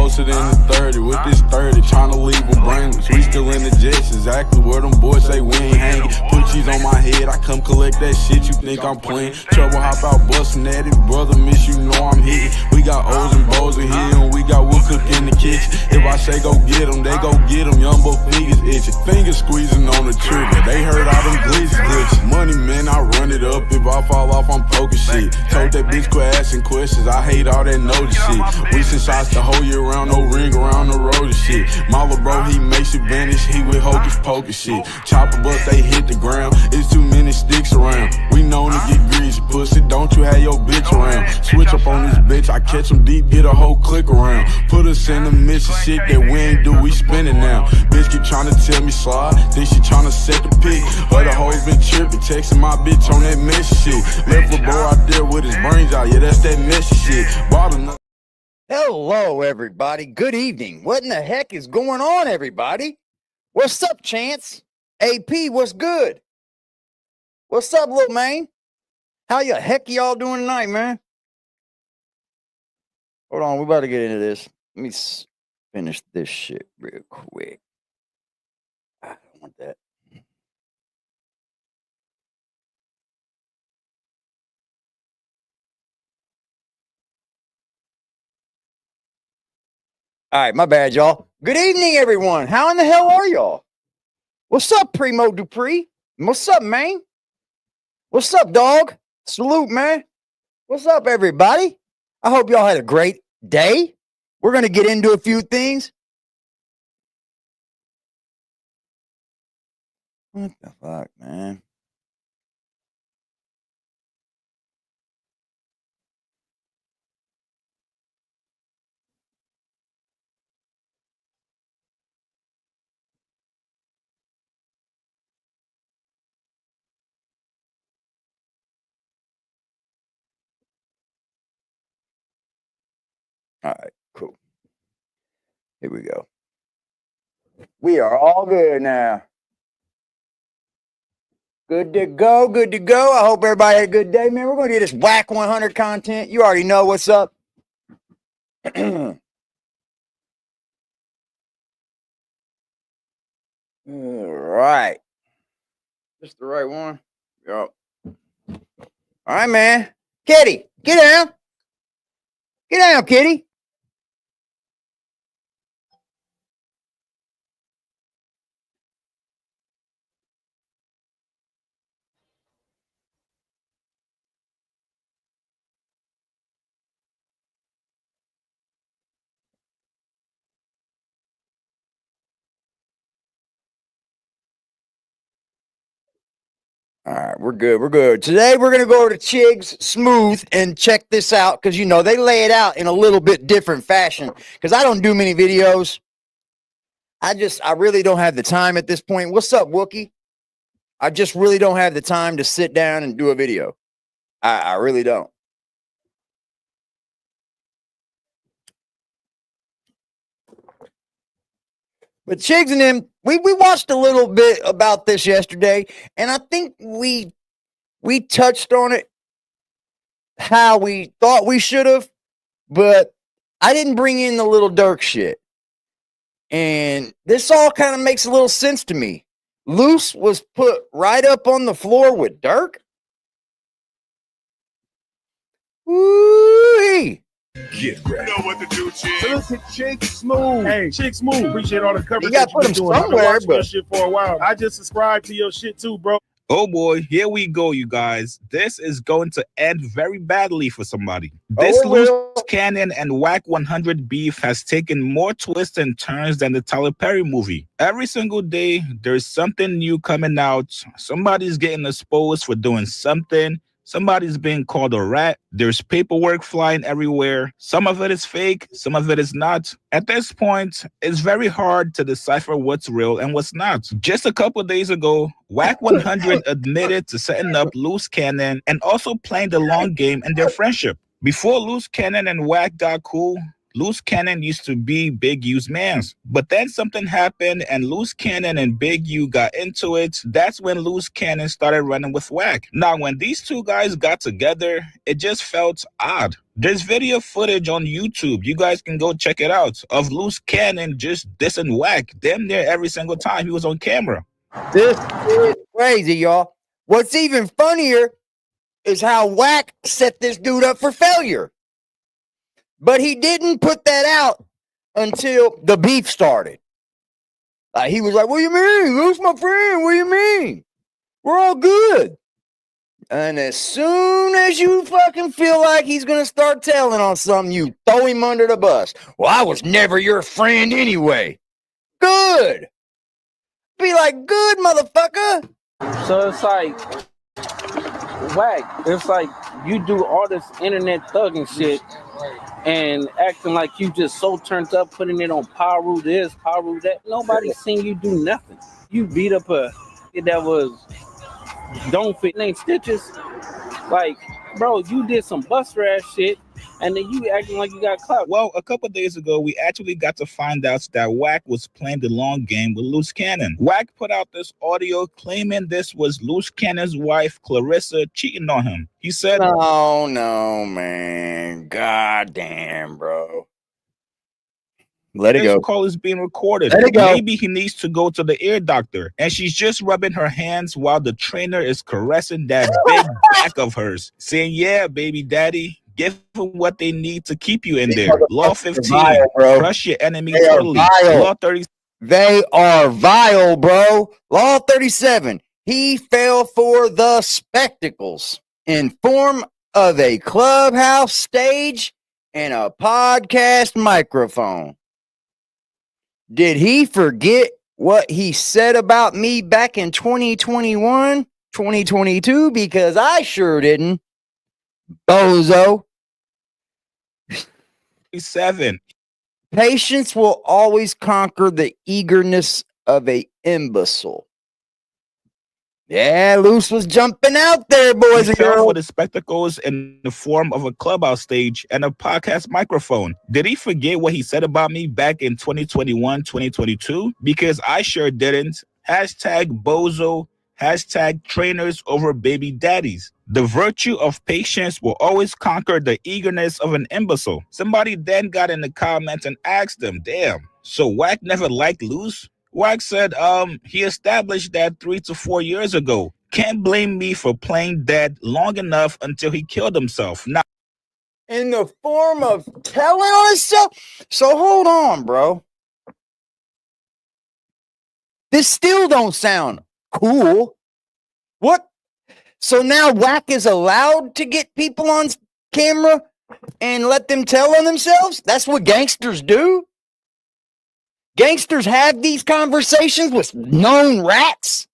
closer than the 30 with this 30, trying to leave them brainless. We still in the jets, exactly where them boys say we ain't hanging. Put cheese on my head, I come collect that shit, you think I'm playing. Trouble hop out bustin' at it, brother miss you know I'm hitting. We got O's and Bo's in here and we got wood cook in the kitchen. If I say go get them, they go get them, young boy fingers itching. Fingers squeezing on the trigger, they heard all them glitches glitching. Money man, I run it up, if I fall off I'm poking shit. Told that bitch quit asking questions, I hate all that notice shit. We send shots the whole year round, no ring around the road and shit. My little bro, he makes you vanish, he with hocus pocus shit. Chopper bust, they hit the ground, it's too many sticks around. We known to get greasy, pussy, don't you have your bitch around. Switch up on this bitch, I catch them deep, get a whole click around. Put us in the midst of shit that we ain't do, we spinning now. Bitch keep trying to tell me slide, think she trying to set the pick. Other hoes been tripping, texting my bitch on that messy shit. Left a bro out there with his brains out, yeah, that's that messy shit. Hello, everybody. Good evening. What in the heck is going on, everybody? What's up, Chance? AP, what's good? What's up, little man? How the heck y'all doing tonight, man? Hold on, we about to get into this. Let me finish this shit real quick. I don't want that. All right, my bad, y'all. Good evening, everyone. How in the hell are y'all? What's up, Primo Dupree? What's up, man? What's up, dog? Salute, man. What's up, everybody? I hope y'all had a great day. We're going to get into a few things. What the fuck, man? All right, cool. Here we go. We are all good now. Good to go, good to go. I hope everybody had a good day, man. We're going to get this Wack 100 content. You already know what's up. All right. This the right one? Yep. All right, man. Kitty, get down. Get down, Kitty. All right, we're good. We're good. Today, we're going to go over to Chigs Smooth and check this out because, you know, they lay it out in a little bit different fashion because I don't do many videos. I really don't have the time at this point. What's up, Wookie? I just really don't have the time to sit down and do a video. I really don't. But Chigs and them, we watched a little bit about this yesterday, and I think we touched on it how we thought we should have, but I didn't bring in the Lil Durk shit. And this all kind of makes a little sense to me. Luce was put right up on the floor with Durk. Woo-hee. Get ready. You know what to do, Chick. So listen, Chick Smooth. Hey, Chick Smooth. Appreciate all the coverage. You got to put him doing. I've been somewhere, watching your shit for a while. I just subscribed to your shit too, bro. Oh boy, here we go, you guys. This is going to end very badly for somebody. This Loose Cannon and Wack 100 beef has taken more twists and turns than the Tyler Perry movie. Every single day, there's something new coming out. Somebody's getting exposed for doing something. Somebody's being called a rat. There's paperwork flying everywhere. Some of it is fake. Some of it is not. At this point, it's very hard to decipher what's real and what's not. Just a couple of days ago, Wack 100 admitted to setting up Loose Cannon and also playing the long game in their friendship. Before Loose Cannon and Wack got cool, Loose Cannon used to be Big U's mans. But then something happened and Loose Cannon and Big U got into it. That's when Loose Cannon started running with Wack. Now, when these two guys got together, it just felt odd. There's video footage on YouTube, you guys can go check it out, of Loose Cannon just dissing Wack damn near every single time he was on camera. This is crazy, y'all. What's even funnier is how Wack set this dude up for failure. But he didn't put that out until the beef started. He was like, what do you mean? Luce, my friend, what do you mean? We're all good. And as soon as you fucking feel like he's going to start telling on something, you throw him under the bus. Well, I was never your friend anyway. Good. Be like, good, motherfucker. So it's like, Wack, it's like you do all this internet thugging shit and acting like you just so turned up, putting it on Paru this, Paru that. Nobody seen you do nothing. You beat up a kid that was don't fit name stitches. Like, bro, you did some buster ass shit, and then you acting like you got clout. Well, a couple days ago, we actually got to find out that Wack was playing the long game with Loose Cannon. Wack put out this audio claiming this was Loose Cannon's wife, Clarissa, cheating on him. He said, No, man. God damn, bro. Let it this go. call is being recorded. Let it go. Maybe he needs to go to the ear doctor. And she's just rubbing her hands while the trainer is caressing that big back of hers, saying, yeah, baby daddy, give them what they need to keep you in there. Law 15, bro. crush your enemy They are totally. vile. Law 30. They are vile, bro. Law 37. He fell for the spectacles in form of a clubhouse stage and a podcast microphone. Did he forget what he said about me back in 2021, 2022? Because I sure didn't. Bozo. 7. Patience will always conquer the eagerness of an imbecile. Yeah, Luce was jumping out there, boys He and fell for girls. the spectacles in the form of a clubhouse stage and a podcast microphone. Did he forget what he said about me back in 2021, 2022? Because I sure didn't. Hashtag bozo. Hashtag trainers over baby daddies. The virtue of patience will always conquer the eagerness of an imbecile. Somebody then got in the comments and asked them, damn, so Wack never liked Luce? Wack said, he established that 3 to 4 years ago. Can't blame me for playing dead long enough until he killed himself. Now, In the form of telling on himself. So hold on, bro. This still don't sound cool. What? So now Wack is allowed to get people on camera and let them tell on themselves? That's what gangsters do? Gangsters have these conversations with known rats?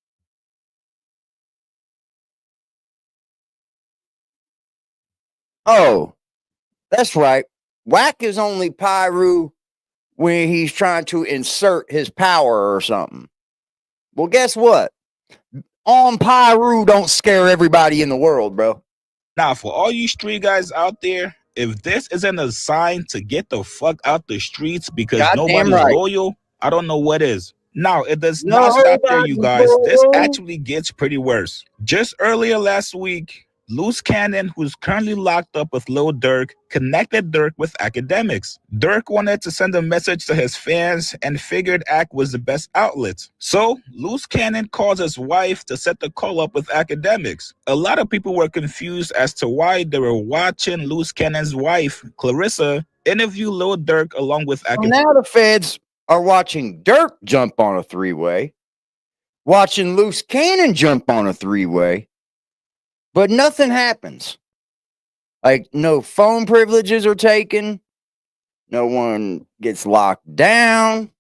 Oh, that's right. Wack is only Pyru when he's trying to insert his power or something. Well, guess what? On Pyru don't scare everybody in the world, bro. Now, for all you street guys out there, if this isn't a sign to get the fuck out the streets because Goddamn nobody's right. loyal, I don't know what is. Now, it does No, not stop there, you guys. This bro. actually gets pretty worse. Just earlier last week, Loose Cannon, who's currently locked up with Lil Durk, connected Durk with Academics. Durk wanted to send a message to his fans and figured Ac was the best outlet. So, Loose Cannon calls his wife to set the call up with Academics. A lot of people were confused as to why they were watching Loose Cannon's wife, Clarissa, interview Lil Durk along with So Academics. now the feds are watching Durk jump on a three-way, watching Loose Cannon jump on a three-way, but nothing happens. Like, no phone privileges are taken. No one gets locked down.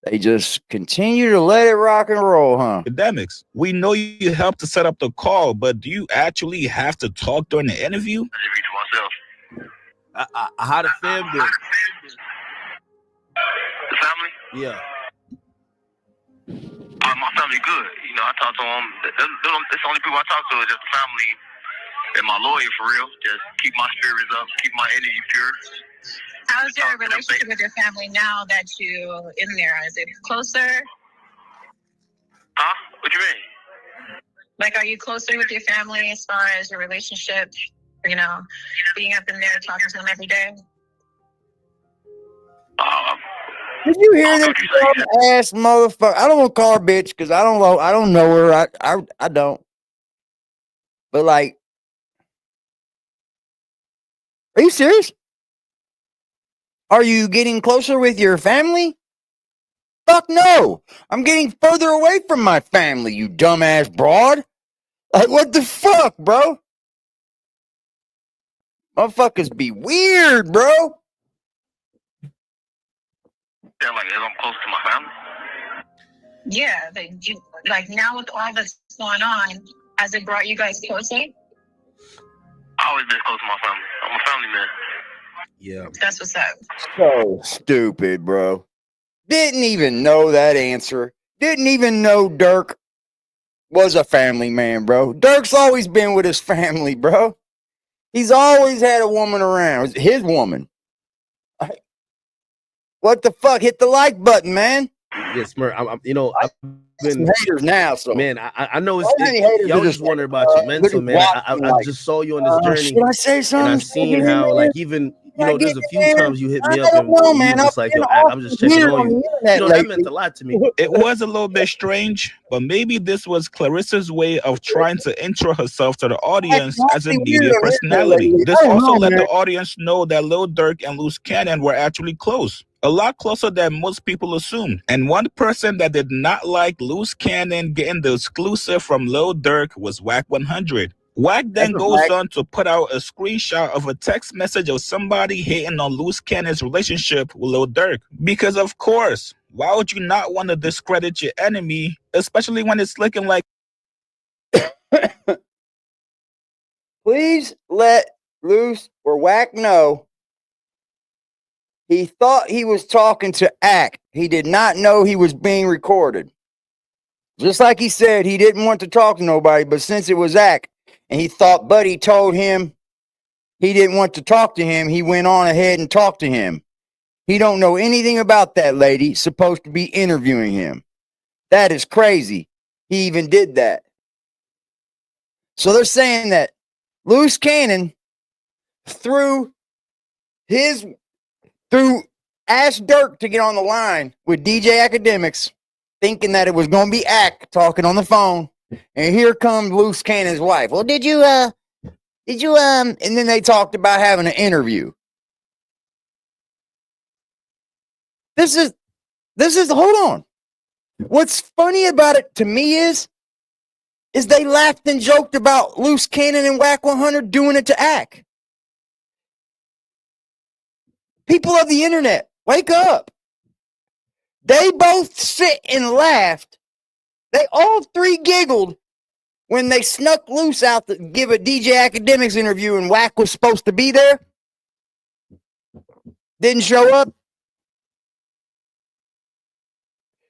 They just continue to let it rock and roll, huh? Academics. We know you helped to set up the call, but do you actually have to talk during the interview? How the fam doing? The family? Yeah. My family good. You know, I talk to them. That's the only people I talk to is just the family and my lawyer, for real. Just keep my spirits up, keep my energy pure. How's your relationship with your family now that you in there? Is it closer? Huh? What you mean? Like, are you closer with your family as far as your relationship? You know, being up in there talking to them every day. Did you hear this dumb ass motherfucker? I don't want to call her bitch because I don't know her. I don't. But like, are you serious? Are you getting closer with your family? Fuck no. I'm getting further away from my family, you dumbass broad. Like, what the fuck, bro? Motherfuckers be weird, bro. Yeah, like I'm close to my family. Yeah, like now with all that's going on, has it brought you guys closer? I always been close to my family. I'm a family man. Yeah. That's what's up. So stupid, bro. Didn't even know that answer. Didn't even know Durk was a family man, bro. Durk's always been with his family, bro. He's always had a woman around. His woman. What the fuck? Hit the like button, man. Yes, Smurf. I've been Haters now, so man. I know y'all just wonder about your mental, man. I just saw you on this journey. Should I say something? And I've seen how, like, even there's a few times you hit me up and know, you man. was just like, yo, I'm just checking on you. That meant a lot to me. It was a little bit strange, but maybe this was Clarissa's way of trying to intro herself to the audience as a media personality. This also let the audience know that Lil Durk and Luce Cannon were actually close. A lot closer than most people assumed. And one person that did not like Luce Cannon getting the exclusive from Lil Durk was Wack 100. Wack then goes on to put out a screenshot of a text message of somebody hating on Luce Cannon's relationship with Lil Durk. Because of course, why would you not want to discredit your enemy, especially when it's looking like... Please let Luce or Wack know he thought he was talking to Ack. He did not know he was being recorded. Just like he said, he didn't want to talk to nobody, but since it was Ack, and he thought Buddy told him he didn't want to talk to him, he went on ahead and talked to him. He don't know anything about that lady supposed to be interviewing him. That is crazy. He even did that. So they're saying that Luce Cannon asked Durk to get on the line with DJ Academics, thinking that it was going to be Ack talking on the phone. And here comes Luce Cannon's wife. Well, did you, and then they talked about having an interview. This is, hold on. What's funny about it to me is they laughed and joked about Luce Cannon and Wack 100 doing it to Ack. People of the internet, wake up. They both sit and laughed. They all three giggled when they snuck Luce out to give a DJ Academics interview and Wack was supposed to be there. Didn't show up.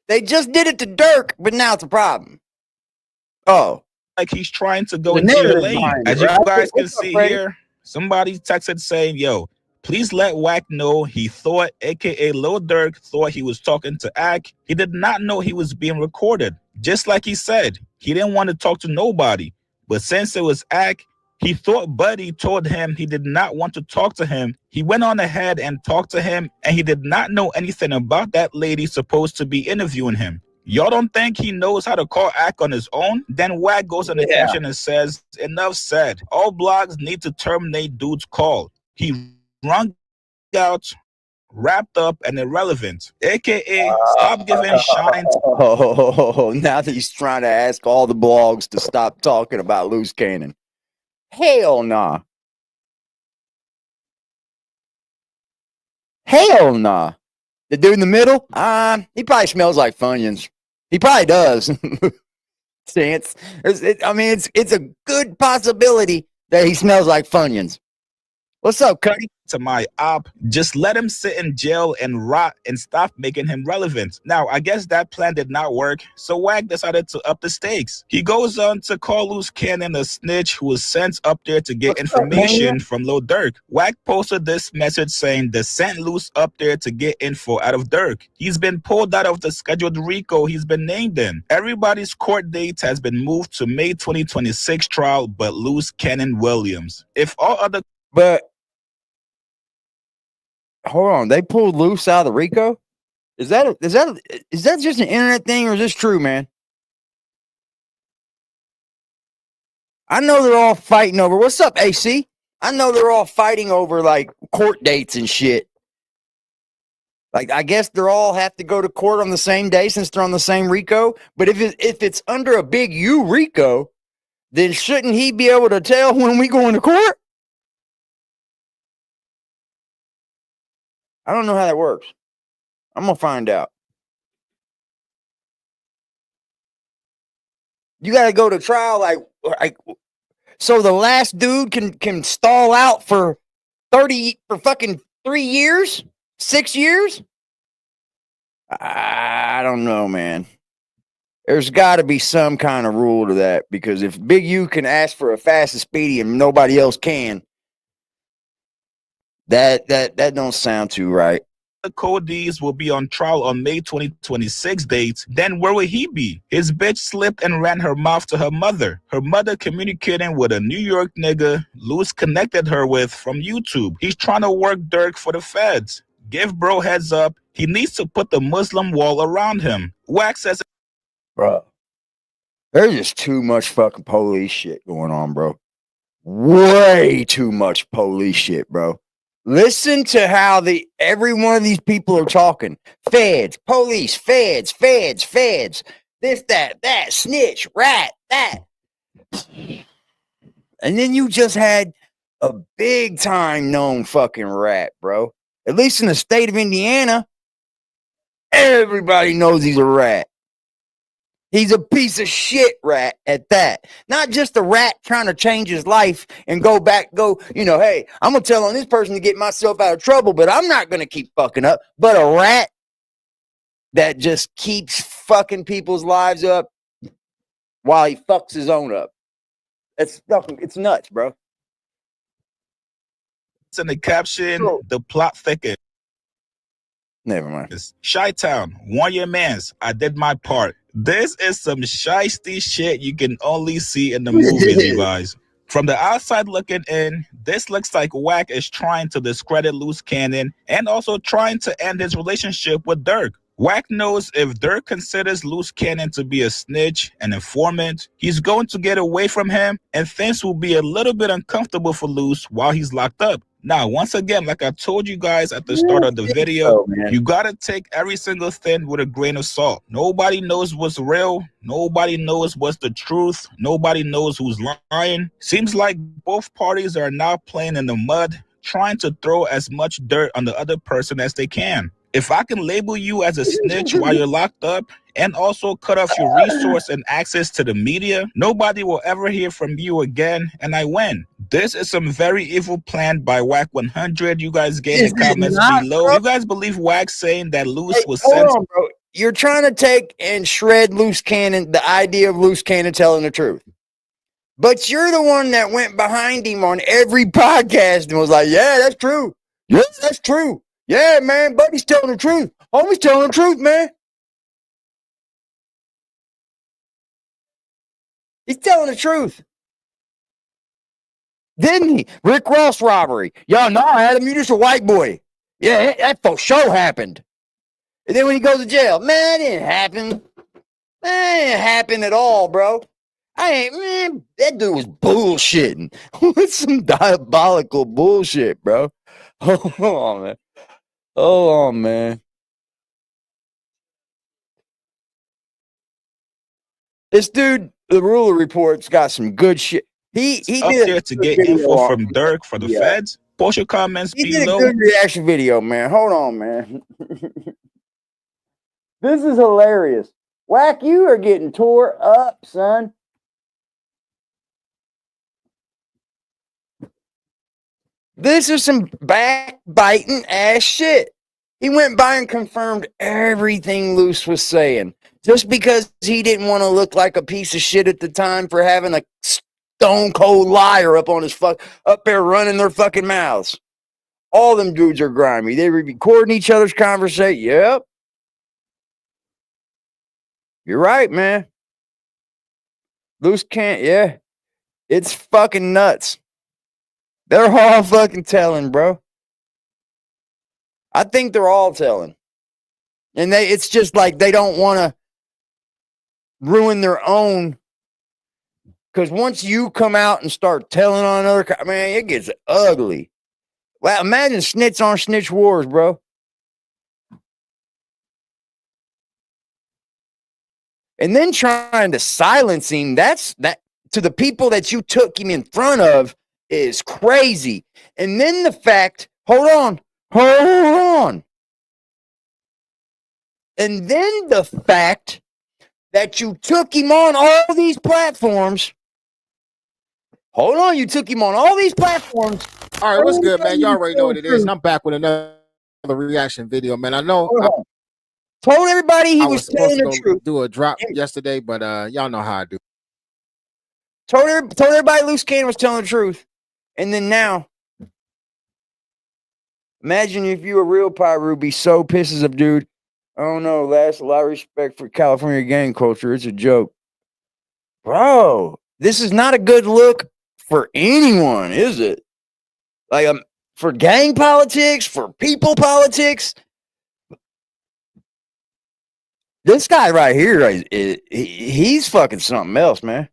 They just did it to Durk, but now it's a problem. Oh. Like he's trying to go into your lane. As you guys can see here, somebody texted saying, yo, please let Wack know he thought, aka Lil Durk, thought he was talking to Ack. He did not know he was being recorded. Just like he said, he didn't want to talk to nobody. But since it was Ack, he thought Buddy told him he did not want to talk to him. He went on ahead and talked to him, and he did not know anything about that lady supposed to be interviewing him. Y'all don't think he knows how to call Ack on his own? Then Wack goes on the caption and says, enough said. All blogs need to terminate dude's call. He rung out, wrapped up, and irrelevant. AKA, stop giving shine. Now that he's trying to ask all the blogs to stop talking about Luce Cannon. Hell nah. Hell nah. The dude in the middle, he probably smells like Funyuns. He probably does. It's a good possibility that he smells like Funyuns. What's up, Cuddy? To my op, just let him sit in jail and rot and stop making him relevant. Now, I guess that plan did not work, so Wack decided to up the stakes. He goes on to call Loose Cannon a snitch who was sent up there to get information from Lil Durk. Wack posted this message saying they sent Loose up there to get info out of Durk. He's been pulled out of the scheduled RICO he's been named in. Everybody's court date has been moved to May 2026 trial, but Loose Cannon Williams. If all other Hold on, they pulled Loose out of the RICO? Is that just an internet thing, or is this true, man? I know they're all fighting over. What's up, AC? I know they're all fighting over like court dates and shit. Like, I guess they're all have to go to court on the same day since they're on the same RICO. But if it's under a big U RICO, then shouldn't he be able to tell when we go into court? I don't know how that works. I'm gonna find out. You got to go to trial like so the last dude can stall out for fucking 3 years, 6 years. I don't know, man. There's got to be some kind of rule to that, because if Big U can ask for a fast and speedy and nobody else can, that don't sound too right. The Cody's will be on trial on May 2026 date, then where will he be? His bitch slipped and ran her mouth to her mother. Her mother communicating with a New York nigga Luce connected her with from YouTube. He's trying to work Durk for the feds. Give bro heads up. He needs to put the Muslim wall around him. Wack says, bro, there's just too much fucking police shit going on, bro. Way too much police shit, bro. Listen to how every one of these people are talking. Feds, police, feds. This, that, snitch, rat, that. And then you just had a big time known fucking rat, bro. At least in the state of Indiana, everybody knows he's a rat. He's a piece of shit rat at that. Not just a rat trying to change his life and go, hey, I'm going to tell on this person to get myself out of trouble, but I'm not going to keep fucking up. But a rat that just keeps fucking people's lives up while he fucks his own up. It's nuts, bro. it's in the caption, the plot thickens. Never mind. Chi-Town, warn your mans, I did my part. This is some shiesty shit you can only see in the movies, you guys. From the outside looking in, this looks like Wack is trying to discredit Loose Cannon and also trying to end his relationship with Durk. Wack knows if Durk considers Loose Cannon to be a snitch, an informant, he's going to get away from him and things will be a little bit uncomfortable for Loose while he's locked up. Now, once again, like I told you guys at the start of the video, you gotta take every single thing with a grain of salt. Nobody knows what's real. Nobody knows what's the truth. Nobody knows who's lying. Seems like both parties are now playing in the mud, trying to throw as much dirt on the other person as they can. If I can label you as a snitch while you're locked up and also cut off your resource and access to the media, nobody will ever hear from you again, and I win. This is some very evil plan by Wack 100. You guys get in the comments below. You guys believe Wack saying that Loose was sent? Hold on, bro. You're trying to take and shred Loose Cannon, the idea of Loose Cannon telling the truth. But you're the one that went behind him on every podcast and was like, yeah, that's true. Yes, that's true. Yeah, man, buddy's telling the truth. Homie's telling the truth, man. He's telling the truth. Didn't he? Rick Ross robbery. Y'all know, Adam, you're just a white boy. Yeah, that for sure happened. And then when he goes to jail, man, it didn't happen. That didn't happen at all, bro. That dude was bullshitting. With some diabolical bullshit, bro. Hold on, man. Hold on, man. This dude, the Ruler Report's got some good shit. He up did there to get info from Durk for the feds. Post your comments below. He did a good reaction video, man. Hold on, man. This is hilarious. Wack, you are getting tore up, son. This is some backbiting ass shit. He went by and confirmed everything Luce was saying. Just because he didn't want to look like a piece of shit at the time for having a stone cold liar up on his up there running their fucking mouths. All them dudes are grimy. They were recording each other's conversation. Yep. You're right, man. Luce can't, yeah. It's fucking nuts. They're all fucking telling, bro. I think they're all telling. And it's just like they don't want to ruin their own. Because once you come out and start telling on another, man, it gets ugly. Well, imagine snitch on snitch wars, bro. And then trying to silence him, that to the people that you took him in front of is crazy. And then the fact, hold on. And then the fact that you took him on all these platforms. Hold on, you took him on all these platforms. All right, what's good, man? Y'all already know what it is. And I'm back with another reaction video, man. I know told everybody he was telling the truth. Do a drop yesterday, but y'all know how I do. Told everybody Luce Cannon was telling the truth. And then now, imagine if you a real Pyru be so pisses of dude. I don't know, last a lot of respect for California gang culture. It's a joke. Bro, this is not a good look for anyone, is it? Like, for gang politics, for people politics. This guy right here, he's fucking something else, man.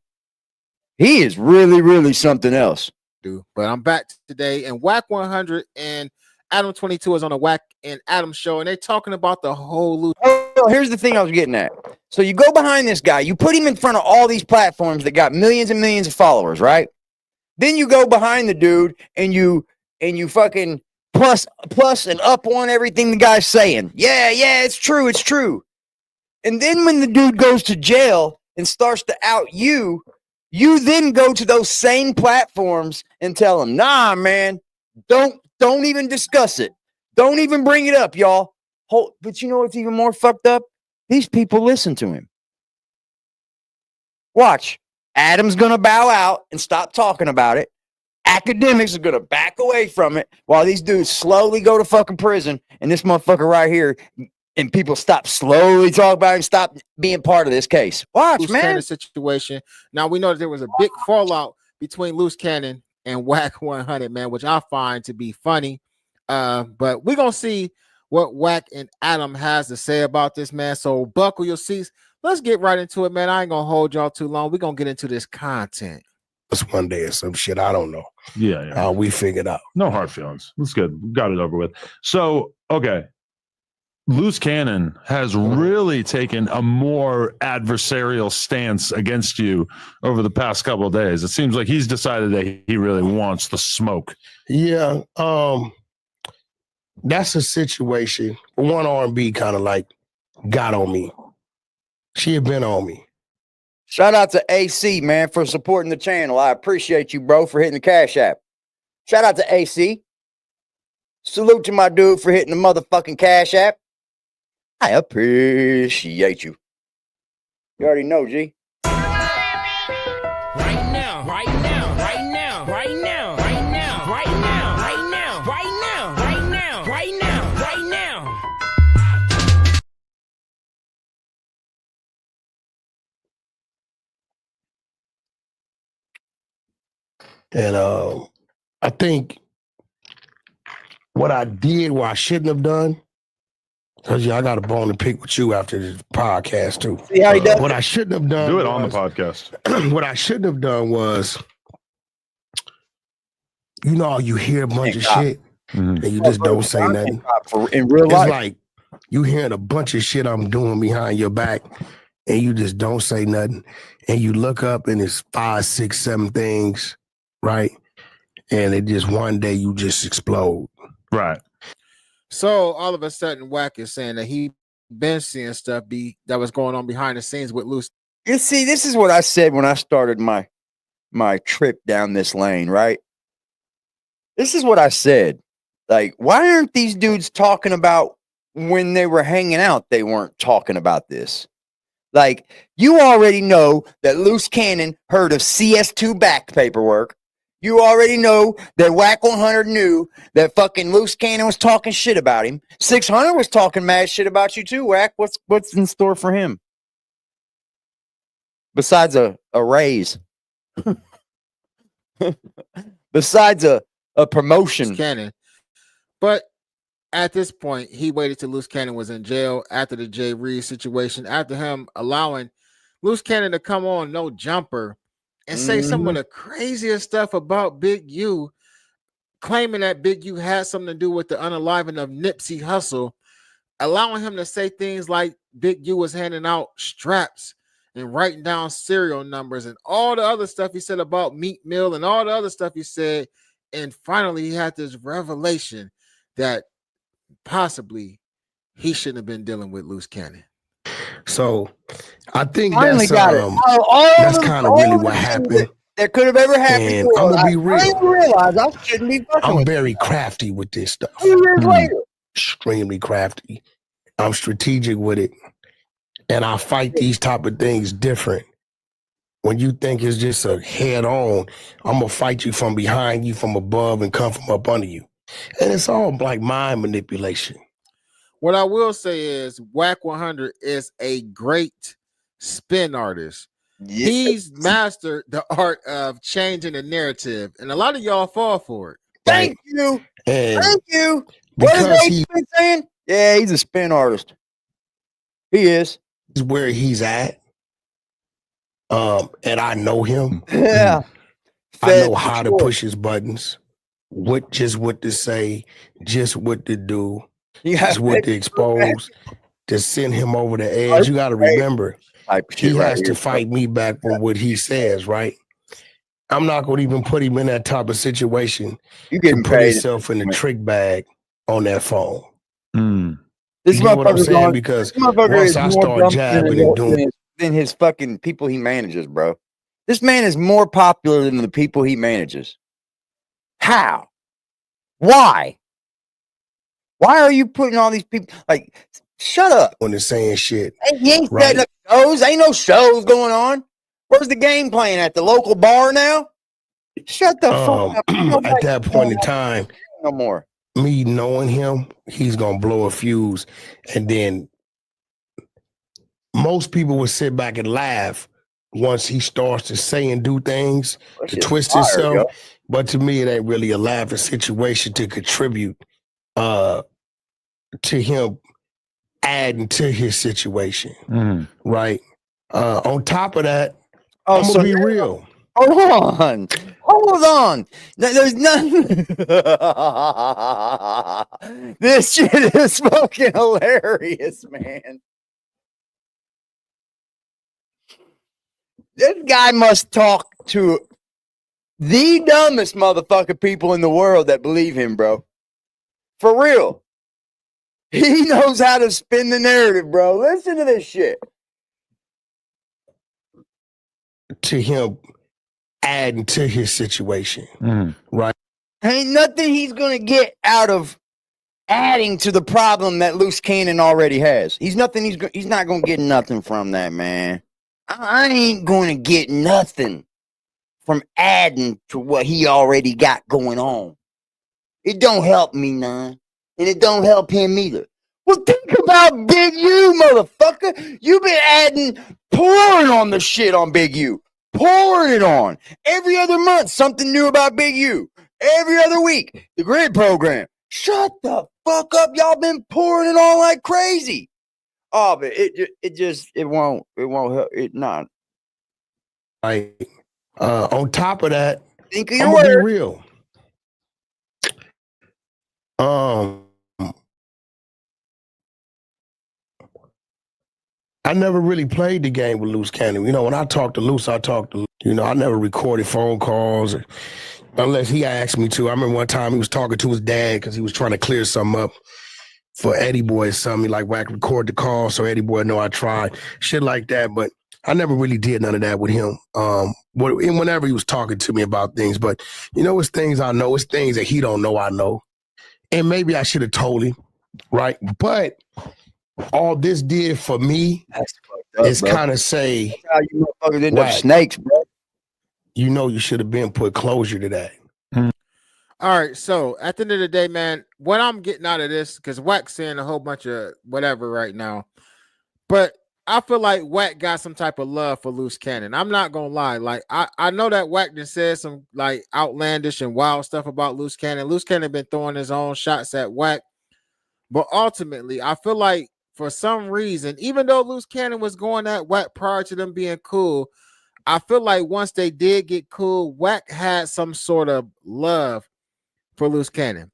He is really, really something else. But I'm back today, and Wack 100 and Adam 22 is on the Wack and Adam show, and they're talking about the whole loot. Oh, here's the thing I was getting at. So you go behind this guy, you put him in front of all these platforms that got millions and millions of followers, right? Then you go behind the dude and you fucking plus and up on everything the guy's saying. Yeah, it's true. And then when the dude goes to jail and starts to out you then go to those same platforms and tell them, nah, man, don't even discuss it. Don't even bring it up, y'all. But you know what's even more fucked up? These people listen to him. Watch. Adam's going to bow out and stop talking about it. Academics are going to back away from it while these dudes slowly go to fucking prison. And this motherfucker right here, and people stop slowly talking about him, stop being part of this case. Watch, Luce man. Cannon situation. Now, we know that there was a big fallout between Luce Cannon and Wack 100, man, which I find to be funny. But we're going to see what Wack and Adam has to say about this, man. So buckle your seats. Let's get right into it, man. I ain't going to hold y'all too long. We're going to get into this content. It's one day or some shit. I don't know. Yeah. We figured out. No hard feelings. That's good. We got it over with. So, okay. Luce Cannon has really taken a more adversarial stance against you over the past couple of days. It seems like he's decided that he really wants the smoke. Yeah. That's a situation. One R&B kind of like got on me. She had been on me. Shout out to AC, man, for supporting the channel. I appreciate you, bro, for hitting the Cash App. Shout out to AC. Salute to my dude for hitting the motherfucking Cash App. I appreciate you. You already know, G. Right now, right now, right now, right now, right now, right now, right now, right now, right now, right now, right now. And I think what I did, what I shouldn't have done, because I got a bone to pick with you after this podcast too. See how he does? What I shouldn't have done. Do it on the podcast. What I shouldn't have done was, you know, you hear a bunch of shit and you just don't say nothing. In real life, it's like you hearing a bunch of shit I'm doing behind your back, and you just don't say nothing. And you look up and it's 5, 6, 7 things, right? And it just one day you just explode. Right. So all of a sudden, Wack is saying that he been seeing stuff that was going on behind the scenes with Luce. You see, this is what I said when I started my trip down this lane, right? This is what I said. Like, why aren't these dudes talking about when they were hanging out? They weren't talking about this. Like, you already know that Loose Cannon heard of CS2 back paperwork. You already know that Wack 100 knew that fucking Loose Cannon was talking shit about him. 600 was talking mad shit about you too, Wack. What's in store for him? Besides a raise. Besides a promotion. Loose Cannon. But at this point, he waited till Loose Cannon was in jail after the Jay Reed situation, after him allowing Loose Cannon to come on No Jumper and say some of the craziest stuff about Big U, claiming that Big U had something to do with the unaliving of Nipsey Hussle, allowing him to say things like Big U was handing out straps and writing down serial numbers and all the other stuff he said about Meat Mill and all the other stuff he said. And finally, he had this revelation that possibly he shouldn't have been dealing with Loose Cannon. So I think Finally that's got it. that's kind of really what happened. That could have ever happened. And I'm gonna be real. I didn't realize I shouldn't be fucking I'm with very crafty with this stuff. 2 years later. Extremely crafty. I'm strategic with it. And I fight these type of things different. When you think it's just a head on, I'm gonna fight you from behind you, from above, and come from up under you. And it's all like mind manipulation. What I will say is Wack 100 is a great spin artist. Yeah. He's mastered the art of changing the narrative, and a lot of y'all fall for it. Thank you. And Thank you. What is because he been saying? Yeah, he's a spin artist. He is. he's where he's at. And I know him. Yeah. I know how to push his buttons. What to say, just what to do, just what to expose, to send him over the edge. You got to remember, he has to fight me back from what he says, right? I'm not going to even put him in that type of situation. You getting put paid himself in the trick bag on that phone. This You get what I'm motherfucker's saying? on- Because this motherfucker once is I more start dumb jabbing and doing, than his fucking people he manages, bro. This man is more popular than the people he manages. How? Why? Why are you putting all these people like? Shut up. when they're saying shit, He ain't right? setting up shows. Ain't no shows going on. Where's the game playing at the local bar now? Shut the fuck up. At that point in time, No more. me knowing him, he's gonna blow a fuse, and then most people would sit back and laugh once he starts to say and do things to shit's twist fire, himself. yo. But to me, it ain't really a laughing situation to contribute to him adding to his situation, right? On top of that, I'm gonna be real. Hold on. Hold on. There's nothing. This shit is fucking hilarious, man. This guy must talk to the dumbest motherfucking people in the world that believe him, bro. For real. He knows how to spin the narrative, bro. Listen to this shit. To him adding to his situation, right? Ain't nothing he's gonna get out of adding to the problem that Loose Cannon already has. He's not gonna get nothing from that, man. I ain't gonna get nothing from adding to what he already got going on. It don't help me none, and it don't help him either. Well, think about Big U, motherfucker. You've been pouring on the shit on Big U. Pouring it on. Every other month, something new about Big U. Every other week, the grid program. Shut the fuck up. Y'all been pouring it on like crazy. Oh, but it won't help. It not. Right. On top of that, Think of I'm your gonna be word. real. I never really played the game with Loose Cannon. You know, when I talk to Loose, I never recorded phone calls unless he asked me to. I remember one time he was talking to his dad because he was trying to clear something up. for Eddie Boy or something, like Wack record the call so Eddie Boy know I tried, shit like that. But I never really did none of that with him. Whenever he was talking to me about things, but it's things I know, it's things that he don't know I know. And maybe I should have told him, right? But all this did for me is kind of say, that's how you motherfuckers end up Wack, snakes, bro. you should have been put closure to that. All right, so at the end of the day, man, what I'm getting out of this, because Wack's saying a whole bunch of whatever right now, but I feel like Wack got some type of love for Loose Cannon. I'm not gonna lie, like I know that Wack done said some like outlandish and wild stuff about Loose Cannon. Loose Cannon been throwing his own shots at Wack, but ultimately, I feel like for some reason, even though Loose Cannon was going at Wack prior to them being cool, I feel like once they did get cool, Wack had some sort of love for Loose Cannon.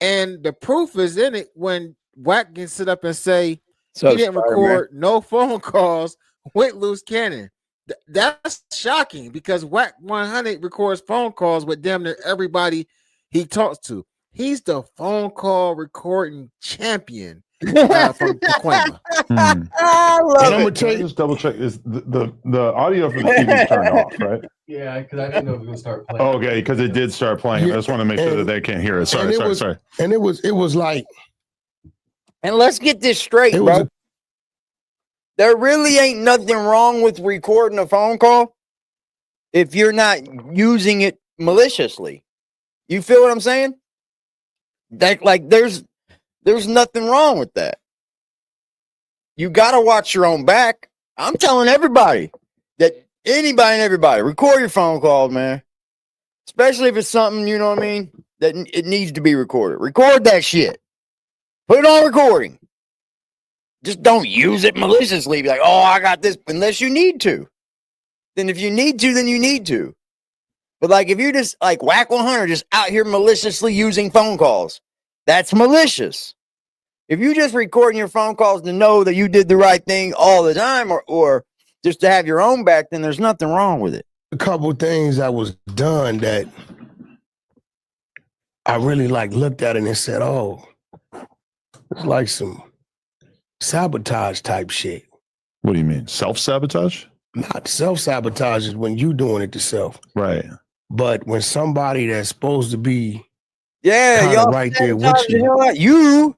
And the proof is in it when Wack can sit up and say he didn't record no phone calls with Loose Cannon. That's shocking because Wack 100 records phone calls with damn near everybody he talks to. He's the phone call recording champion from Pacoima. I love And I'm gonna Can tell I you, just double check? Is the audio from the TV is turned off, right? Yeah, because I didn't know it was going to start playing. Oh, okay, because it did start playing. I just want to make sure that they can't hear it. Sorry. And it was like, and let's get this straight, it bro. was There really ain't nothing wrong with recording a phone call if you're not using it maliciously. You feel what I'm saying? That like there's nothing wrong with that. You gotta watch your own back. I'm telling everybody that anybody and everybody record your phone calls, man. Especially if it's something, you know what I mean, that it needs to be recorded. Record that shit. Put it on recording. Just don't use it maliciously. Be like, oh, I got this, unless you need to. Then if you need to, then you need to. But like if you're just like Wack 100 just out here maliciously using phone calls, that's malicious. If you just recording your phone calls to know that you did the right thing all the time or just to have your own back, then there's nothing wrong with it. a couple of things that was done that I really like looked at it and said, oh, it's like some sabotage type shit. What do you mean? Self-sabotage? Not self-sabotage is when you doing it to self. Right. But when somebody that's supposed to be y'all right there with you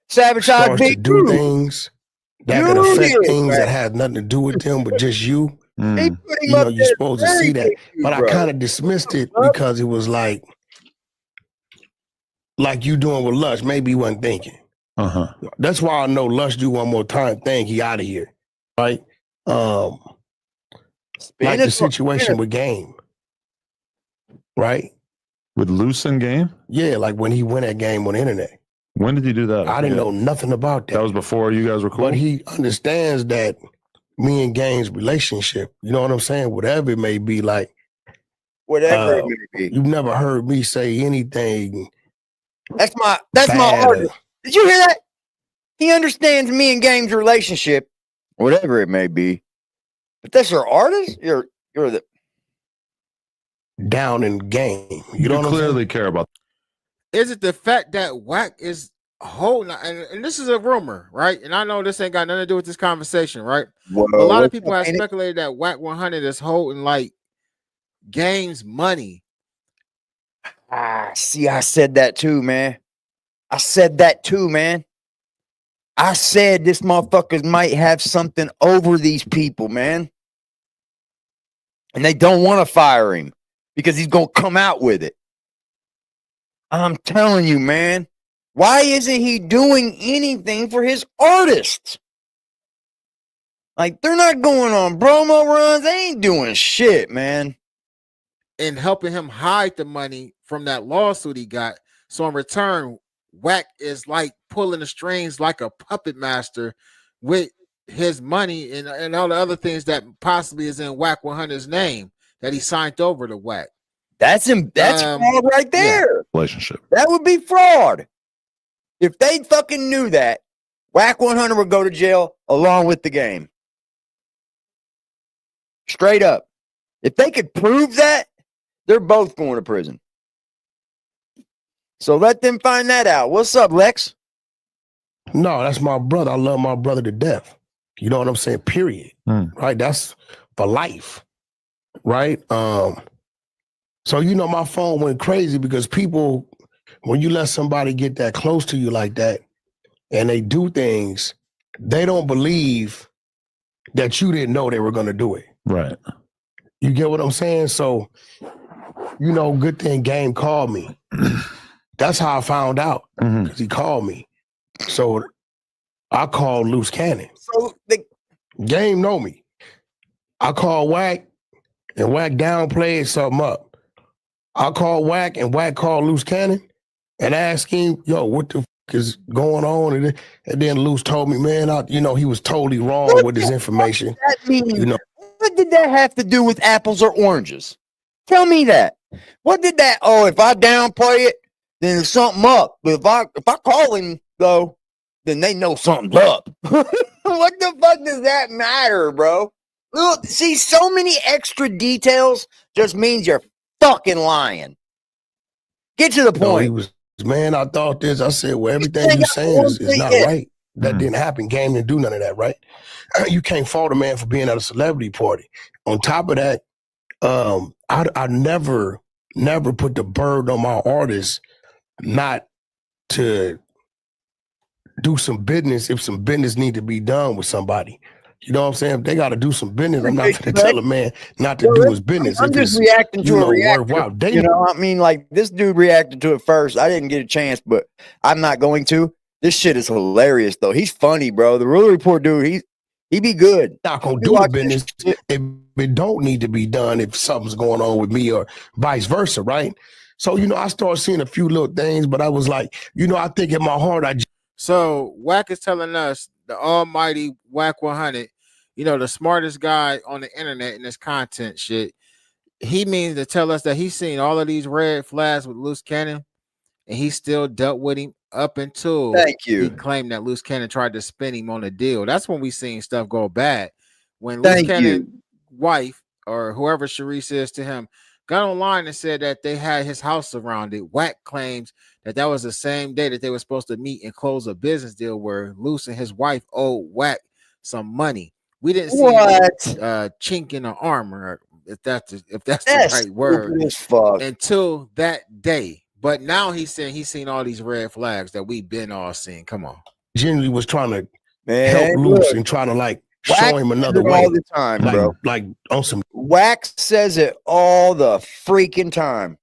sabotage starts to Big do Crew. things that could affect things that had nothing to do with them but just you. You know, you're supposed to see that. But I kind of dismissed it because it was like you doing with Lush. Maybe he wasn't thinking. Uh-huh. That's why I know Lush do one more time. Think he out of here. Right? Like the situation with Game. Right? With Luce and Game? Yeah, like when he went at Game on the internet. When did he do that? I didn't know nothing about that. That was before you guys were cool? But he understands that me and Game's relationship, you know what I'm saying? Whatever it may be, like whatever it may be. You've never heard me say anything. That's my artist. Did you hear that? He understands me and Game's relationship, whatever it may be. But that's your artist? You're the down in Game. You don't clearly care about. Is it the fact that Wack is holding, and this is a rumor, right? And I know this ain't got nothing to do with this conversation, right? Well, a lot of people have speculated that Wack 100 is holding like Game's money. See, I said that too, man. I said this motherfuckers might have something over these people, man. And they don't want to fire him because he's going to come out with it. I'm telling you, man. Why isn't he doing anything for his artists? Like, they're not going on promo runs. They ain't doing shit, man. And helping him hide the money from that lawsuit he got. So in return, Wack is like pulling the strings like a puppet master with his money and all the other things that possibly is in Wack 100's name that he signed over to Wack. That's fraud right there. Yeah. Relationship. That would be fraud. If they fucking knew that, Wack 100 would go to jail along with the Game. Straight up. If they could prove that, they're both going to prison. So let them find that out. What's up, Lex? No, that's my brother. I love my brother to death. You know what I'm saying? Period. Right? That's for life. Right? So you know my phone went crazy because people, when you let somebody get that close to you like that and they do things, they don't believe that you didn't know they were gonna do it. Right. You get what I'm saying? So, you know, good thing Game called me. That's how I found out, because he called me. So I called Loose Cannon. So Game know me. I called Wack, and Wack downplayed something up. I called Wack, and Wack called Loose Cannon and asked him, yo, what the fuck is going on? And then Loose told me, man, he was totally wrong with his information. That means, You know, what did that have to do with apples or oranges? Tell me that. What did that? Oh, if I downplay it, then there's something up. But if I call him though, then they know something's up. What the fuck does that matter, bro? Look, see, so many extra details just means you're fucking lying. Get to the point. He was, man, I thought this. I said, well, everything you're saying is not right. That didn't happen. Game didn't do none of that, right? You can't fault a man for being at a celebrity party. On top of that, I never put the burden on my artists not to do some business if some business need to be done with somebody. You know what I'm saying? If they got to do some business, I'm not going to tell a man not to do his business. I'm just reacting to a reaction. You know, I mean, like this dude reacted to it first. I didn't get a chance, but I'm not going to. This shit is hilarious, though. He's funny, bro. The Real Report dude, he be good. Not gonna do the business if it don't need to be done if something's going on with me or vice versa, right? So, you know, I started seeing a few little things, but I was like, you know, I think in my heart, So Wack is telling us, the almighty Wack 100, you know, the smartest guy on the internet in this content shit. He means to tell us that he's seen all of these red flags with Loose Cannon, and he still dealt with him up until he claimed that Loose Cannon tried to spin him on a deal. That's when we seen stuff go bad. When Loose Cannon's wife or whoever Sharice is to him got online and said that they had his house surrounded, Wack claims that was the same day that they were supposed to meet and close a business deal where Loose and his wife owed Wack some money. We didn't see chink in the armor, if that's the right word, until that day. But now he's saying he's seen all these red flags that we've been all seeing. Come on. genuinely was trying to help Luce and trying to like show him another way all the time, like, bro. Like on some Wax says it all the freaking time.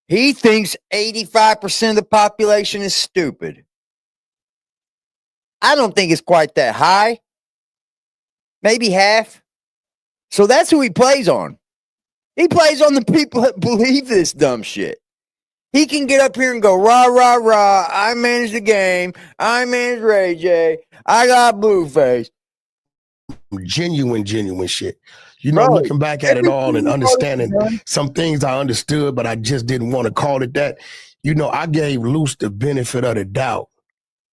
He thinks 85% of the population is stupid. I don't think it's quite that high. Maybe half. So that's who he plays on. He plays on the people that believe this dumb shit. He can get up here and go, rah, rah, rah. I manage the game. I manage Ray J. I got Blueface. Genuine shit. You know, looking back at it all and understanding some things I understood, but I just didn't want to call it that. You know, I gave Luce the benefit of the doubt.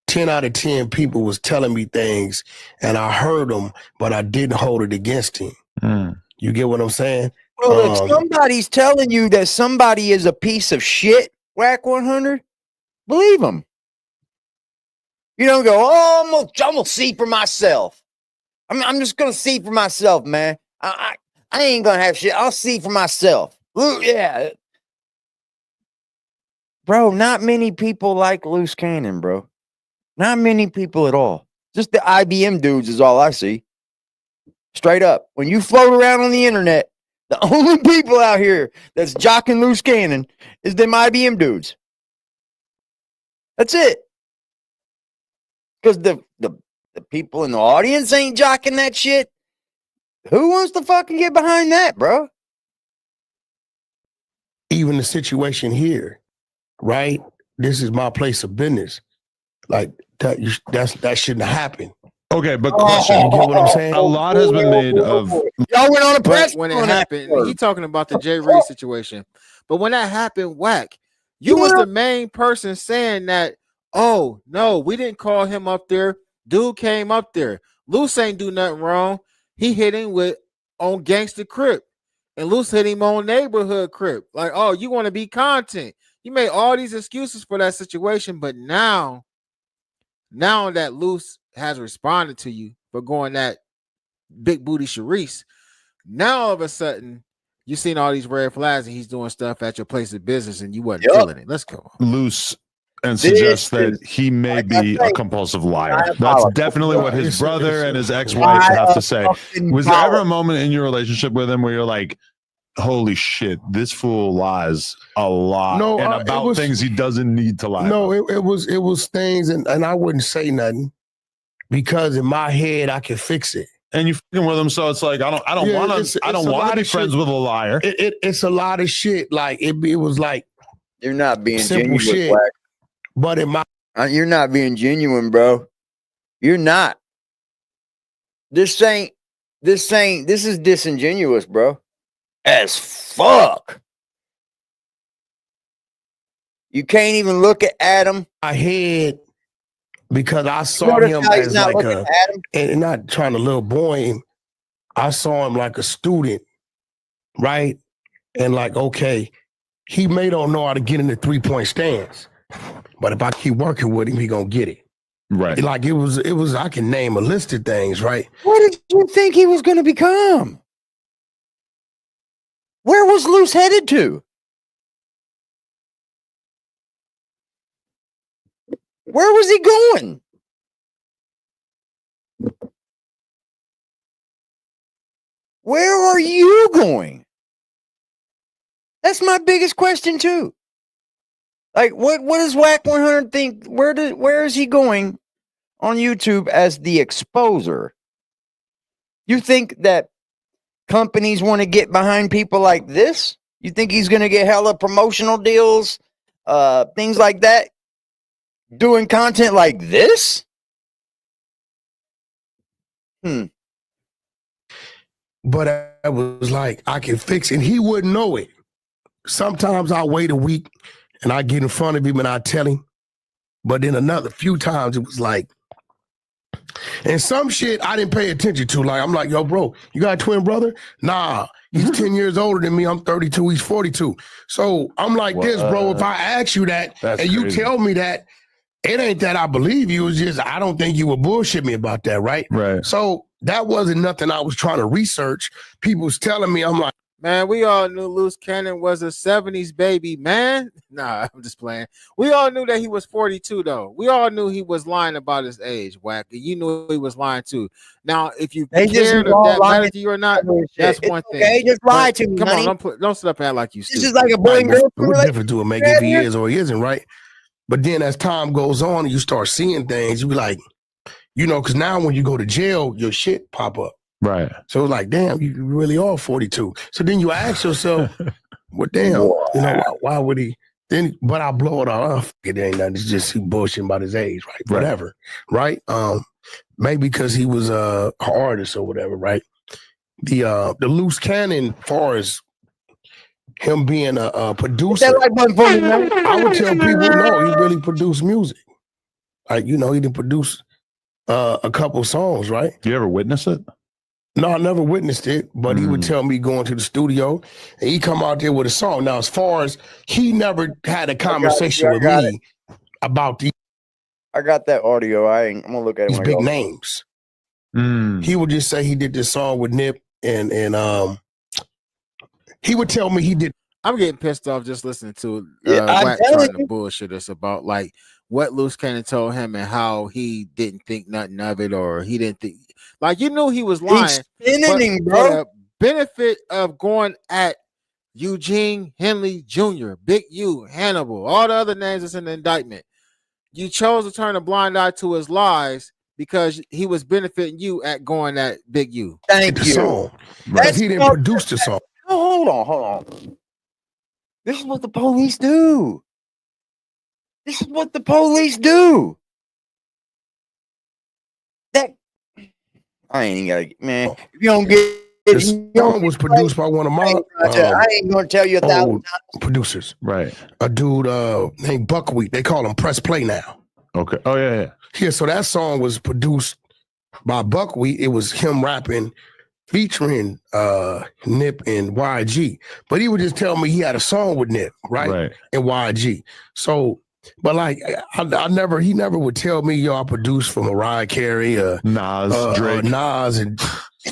10 out of 10 people was telling me things and I heard them, but I didn't hold it against him. You get what I'm saying? Well, if somebody's telling you that somebody is a piece of shit, Wack 100, believe them. You don't go, oh, I'm gonna see for myself. I'm just gonna see for myself, man. I ain't gonna have shit. I'll see for myself. Ooh, yeah. Bro, not many people like Loose Cannon, bro. Not many people at all. Just the IBM dudes is all I see. Straight up. When you float around on the internet, the only people out here that's jocking Loose Cannon is them IBM dudes. That's it. Because the people in the audience ain't jocking that shit. Who wants to fucking get behind that, bro? Even the situation here, right? This is my place of business. Like that shouldn't have happened. Okay, but question. You get what I'm saying? A lot has been made of. Y'all went on a press when it happened. He talking about the Jay Reed situation, but when that happened, Wack, you was the main person saying that. Oh no, we didn't call him up there. Dude came up there. Luce ain't do nothing wrong. He hit him on Gangster Crip, and Luce hit him on Neighborhood Crip. Like, oh, you want to be content? You made all these excuses for that situation, but now now that Luce has responded to you for going that big booty Sharice, now all of a sudden you seen all these red flags and he's doing stuff at your place of business and you wasn't feeling it. Let's go. Loose and suggest that he may be a compulsive liar. That's definitely what his brother and his ex-wife have to say. Was there ever a moment in your relationship with him where you're like, holy shit, this fool lies a lot and about things he doesn't need to lie No, about? it was things, and I wouldn't say nothing because in my head I can fix it. And you fucking with him, so it's like I don't want to be friends with a liar. It's a lot of shit. Like it was like you're not being simple genuine, shit. Wack. But in my you're not being genuine, bro. You're not. This is disingenuous, bro. As fuck. You can't even look at Adam. My head, because I saw him as like and not trying to little boy him. I saw him like a student, right? And like, okay, he may don't know how to get in the 3-point stance, but if I keep working with him, he gonna get it. Right. Like it was, I can name a list of things, right? What did you think he was gonna become? Where was Luce headed to? Where was he going? Where are you going? That's my biggest question too. Like, what does Wack 100 think? Where is he going on YouTube as the exposer? You think that companies want to get behind people like this? You think he's going to get hella promotional deals, things like that, doing content like this? But I was like, I can fix it. And he wouldn't know it. Sometimes I wait a week and I get in front of him and I tell him. But then another few times it was like, and some shit I didn't pay attention to. Like, I'm like, yo, bro, you got a twin brother? Nah, he's 10 years older than me. I'm 32, he's 42. So I'm like this, bro, if I ask you that and you tell me that, it ain't that I believe you. It's just, I don't think you would bullshit me about that, right? Right. So that wasn't nothing I was trying to research. People was telling me, I'm like, man, we all knew Luce Cannon was a 70s baby, man. Nah, I'm just playing. We all knew that he was 42, though. We all knew he was lying about his age, Wack. And you knew he was lying, too. Now, if you cared if that mattered to you or not, that's one thing. Okay, just lie to me, come honey. on, don't sit up and act like you stupid. This is like a boy and girl. what difference do it make if he is or he isn't, right? But then as time goes on and you start seeing things, you be like, you know, because now when you go to jail, your shit pop up. Right. So it's like, damn, you really are 42. So then you ask yourself, well, damn, you know, why would he? Then, but I blow it off. It ain't nothing. It's just he bullshitting about his age, right? Whatever, right? Maybe because he was an artist or whatever, right? The Loose Cannon, far as him being a producer, I would tell people, no, he really produced music. Like, you know, he didn't produce a couple songs, right? Do you ever witness it? No, I never witnessed it, but he would tell me going to the studio and he come out there with a song. Now, as far as he never had a conversation with me about these. I got that audio. I'm gonna look at it. These big names. He would just say he did this song with Nip and he would tell me he did. I'm getting pissed off just listening to Wack trying to bullshit us about like what Luce Cannon told him and how he didn't think nothing of it, or he didn't think, like, you knew he was lying. He's spinning, bro. For the benefit of going at Eugene Henley Jr., Big U, Hannibal, all the other names that's in the indictment, you chose to turn a blind eye to his lies because he was benefiting you at going at Big U. Thank you. Song. Right. He didn't produce the song. Oh, hold on. This is what the police do. That I ain't even gotta, man. If you don't get it, the song was produced by one of my I ain't gonna tell you 1,000 times. Producers. Right. A dude named Buckwheat. They call him Press Play now. Okay. Oh, yeah. Yeah, so that song was produced by Buckwheat. It was him rapping, featuring Nip and YG. But he would just tell me he had a song with Nip, right? And YG. So But like, he never would tell me, yo, I produced for Mariah Carey, Nas, Drake, Nas, and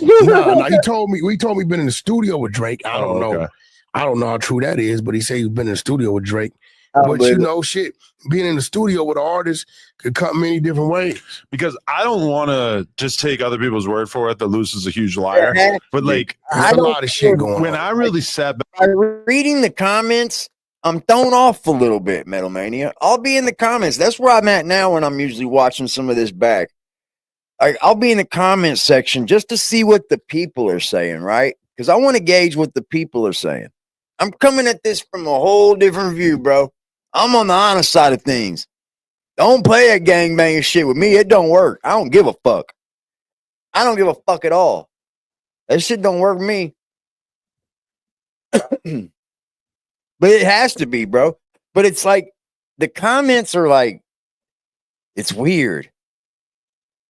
no. He told me been in the studio with Drake. I don't know. Okay. I don't know how true that is, but he said he's been in the studio with Drake. Oh, But you know, shit, being in the studio with an artist could come many different ways. Because I don't want to just take other people's word for it that Luce is a huge liar. But like, there's a lot of shit going on. When I really sat back, by reading the comments, I'm thrown off a little bit, Metal Mania. I'll be in the comments. That's where I'm at now when I'm usually watching some of this back. I'll be in the comments section just to see what the people are saying, right? Because I want to gauge what the people are saying. I'm coming at this from a whole different view, bro. I'm on the honest side of things. Don't play that gangbanging shit with me. It don't work. I don't give a fuck. I don't give a fuck at all. That shit don't work with me. But it has to be, bro. But it's like the comments are like, it's weird.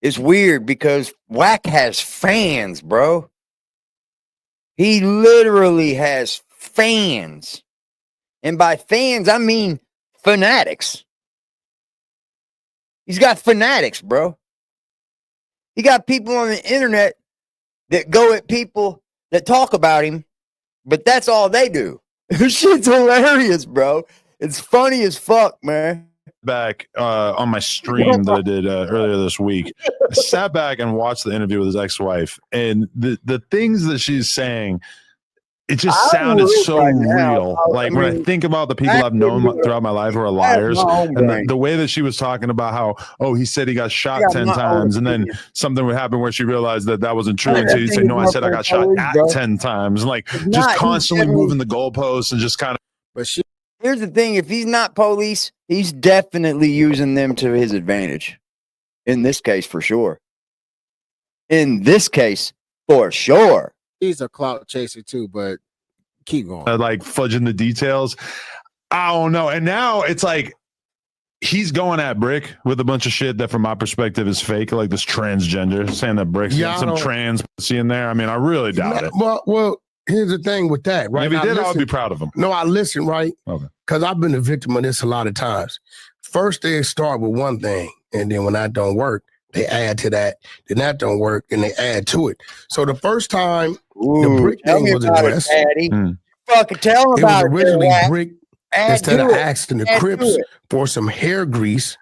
It's weird because Wack has fans, bro. He literally has fans. And by fans, I mean fanatics. He's got fanatics, bro. He got people on the internet that go at people that talk about him, but that's all they do. Shit's hilarious, bro. It's funny as fuck, man. Back on my stream that I did earlier this week, I sat back and watched the interview with his ex-wife, and the things that she's saying, it just sounded so real. Like when I think about the people I've known throughout my life who are liars, and the way that she was talking about how, oh, he said he got shot 10 times, and then something would happen where she realized that that wasn't true until he'd say, no, I said I got shot at 10 times. And like just constantly moving the goalposts and just kind of. But here's the thing: if he's not police, he's definitely using them to his advantage. In this case, for sure. In this case, for sure. He's a clout chaser too, but keep going. Like fudging the details. I don't know. And now it's like he's going at Brick with a bunch of shit that from my perspective is fake, like this transgender, saying that Brick's some trans pussy in there. I mean, I really doubt it. Well, here's the thing with that, right? If he did, I would be proud of him. No, I listen, right? Okay. Because I've been a victim of this a lot of times. First, they start with one thing, and then when that don't work, they add to that. Then that don't work, and they add to it. So the first time the Brick thing was addressed, fucking tell him about it. Was originally it, Brick, instead of asking the Crips for some hair grease,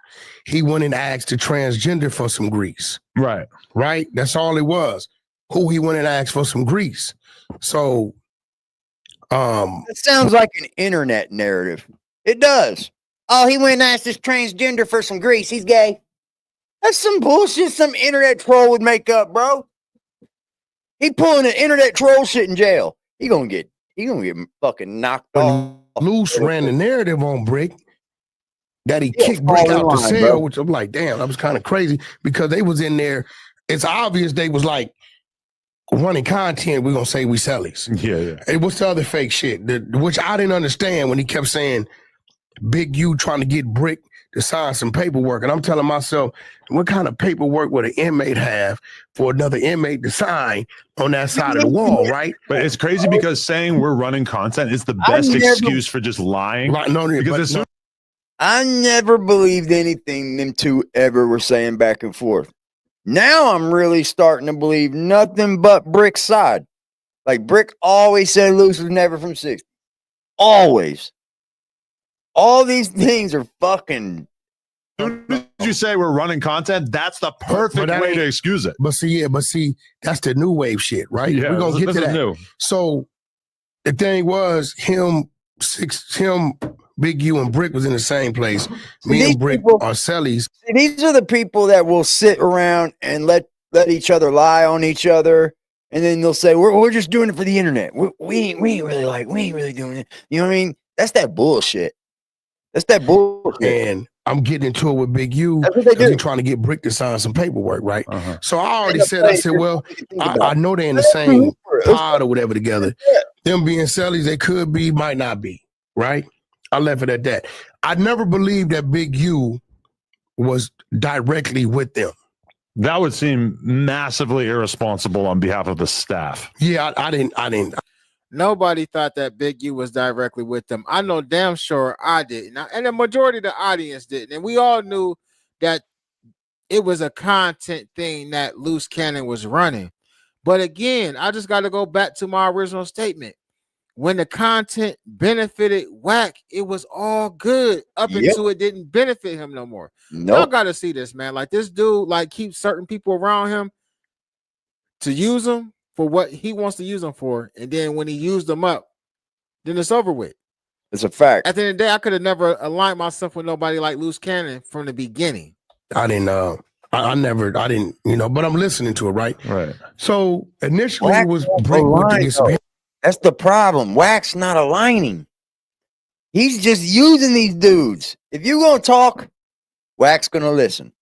he went and asked the transgender for some grease. Right. Right? That's all it was. Who he went and asked for some grease. So it sounds like an internet narrative. It does. Oh, he went and asked this transgender for some grease. He's gay. That's some bullshit some internet troll would make up, bro. He pulling an internet troll shit in jail. He gonna get fucking knocked off. Luce ran the narrative on Brick that he kicked Brick out the cell, which I'm like, damn, that was kind of crazy because they was in there. It's obvious they was like running content. We're gonna say we sellies. Yeah. Hey, what's the other fake shit? Which I didn't understand when he kept saying Big U trying to get Brick to sign some paperwork. And I'm telling myself, what kind of paperwork would an inmate have for another inmate to sign on that side of the wall, right? But it's crazy because saying we're running content is the best excuse for just lying. Right, I never believed anything them two ever were saying back and forth. Now I'm really starting to believe nothing but Brick's side. Like Brick always said Luce was never from 60. Always. All these things are fucking. Did you say we're running content? That's the perfect way to excuse it. But see, that's the new wave shit, right? Yeah, we're gonna get to that. New. So the thing was him, Big U and Brick was in the same place. Me and Brick are sellies. These are the people that will sit around and let each other lie on each other, and then they'll say we're just doing it for the internet. We ain't really doing it. You know what I mean? That's that bullshit. That's that bullshit. And I'm getting into it with Big U because he's trying to get Brick to sign some paperwork, right? So I already said, well, I know they're in the same pod or whatever together. Them being sellies, they could be, might not be, right? I left it at that. I never believed that Big U was directly with them. That would seem massively irresponsible on behalf of the staff. Yeah, I didn't. Nobody thought that Big U was directly with them. I know damn sure I didn't. And the majority of the audience didn't. And we all knew that it was a content thing that Loose Cannon was running. But again, I just got to go back to my original statement. When the content benefited Wack, it was all good up until it didn't benefit him no more. Y'all got to see this, man. Like this dude, like keeps certain people around him to use them for what he wants to use them for. And then when he used them up, then it's over with. It's a fact. At the end of the day, I could have never aligned myself with nobody like Loose Cannon from the beginning. I didn't, I didn't, you know, but I'm listening to it, right? Right. So initially Wack it was Brick looking at some. That's the problem. Wack's not aligning. He's just using these dudes. If you're going to talk, Wack's going to listen.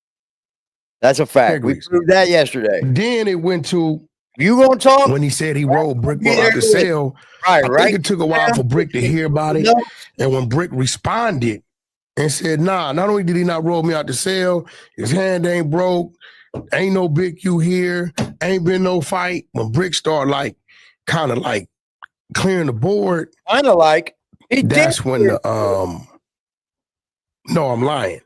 That's a fact. We proved that yesterday. Then it went to you going to talk when he said he rolled Brick out the cell. Right, I think it took a while for Brick to hear about it. And when Brick responded and said, nah, not only did he not roll me out the cell, his hand ain't broke, ain't no Big U here, ain't been no fight. When Brick started like kind of like clearing the board, kind of like that's when the no, I'm lying.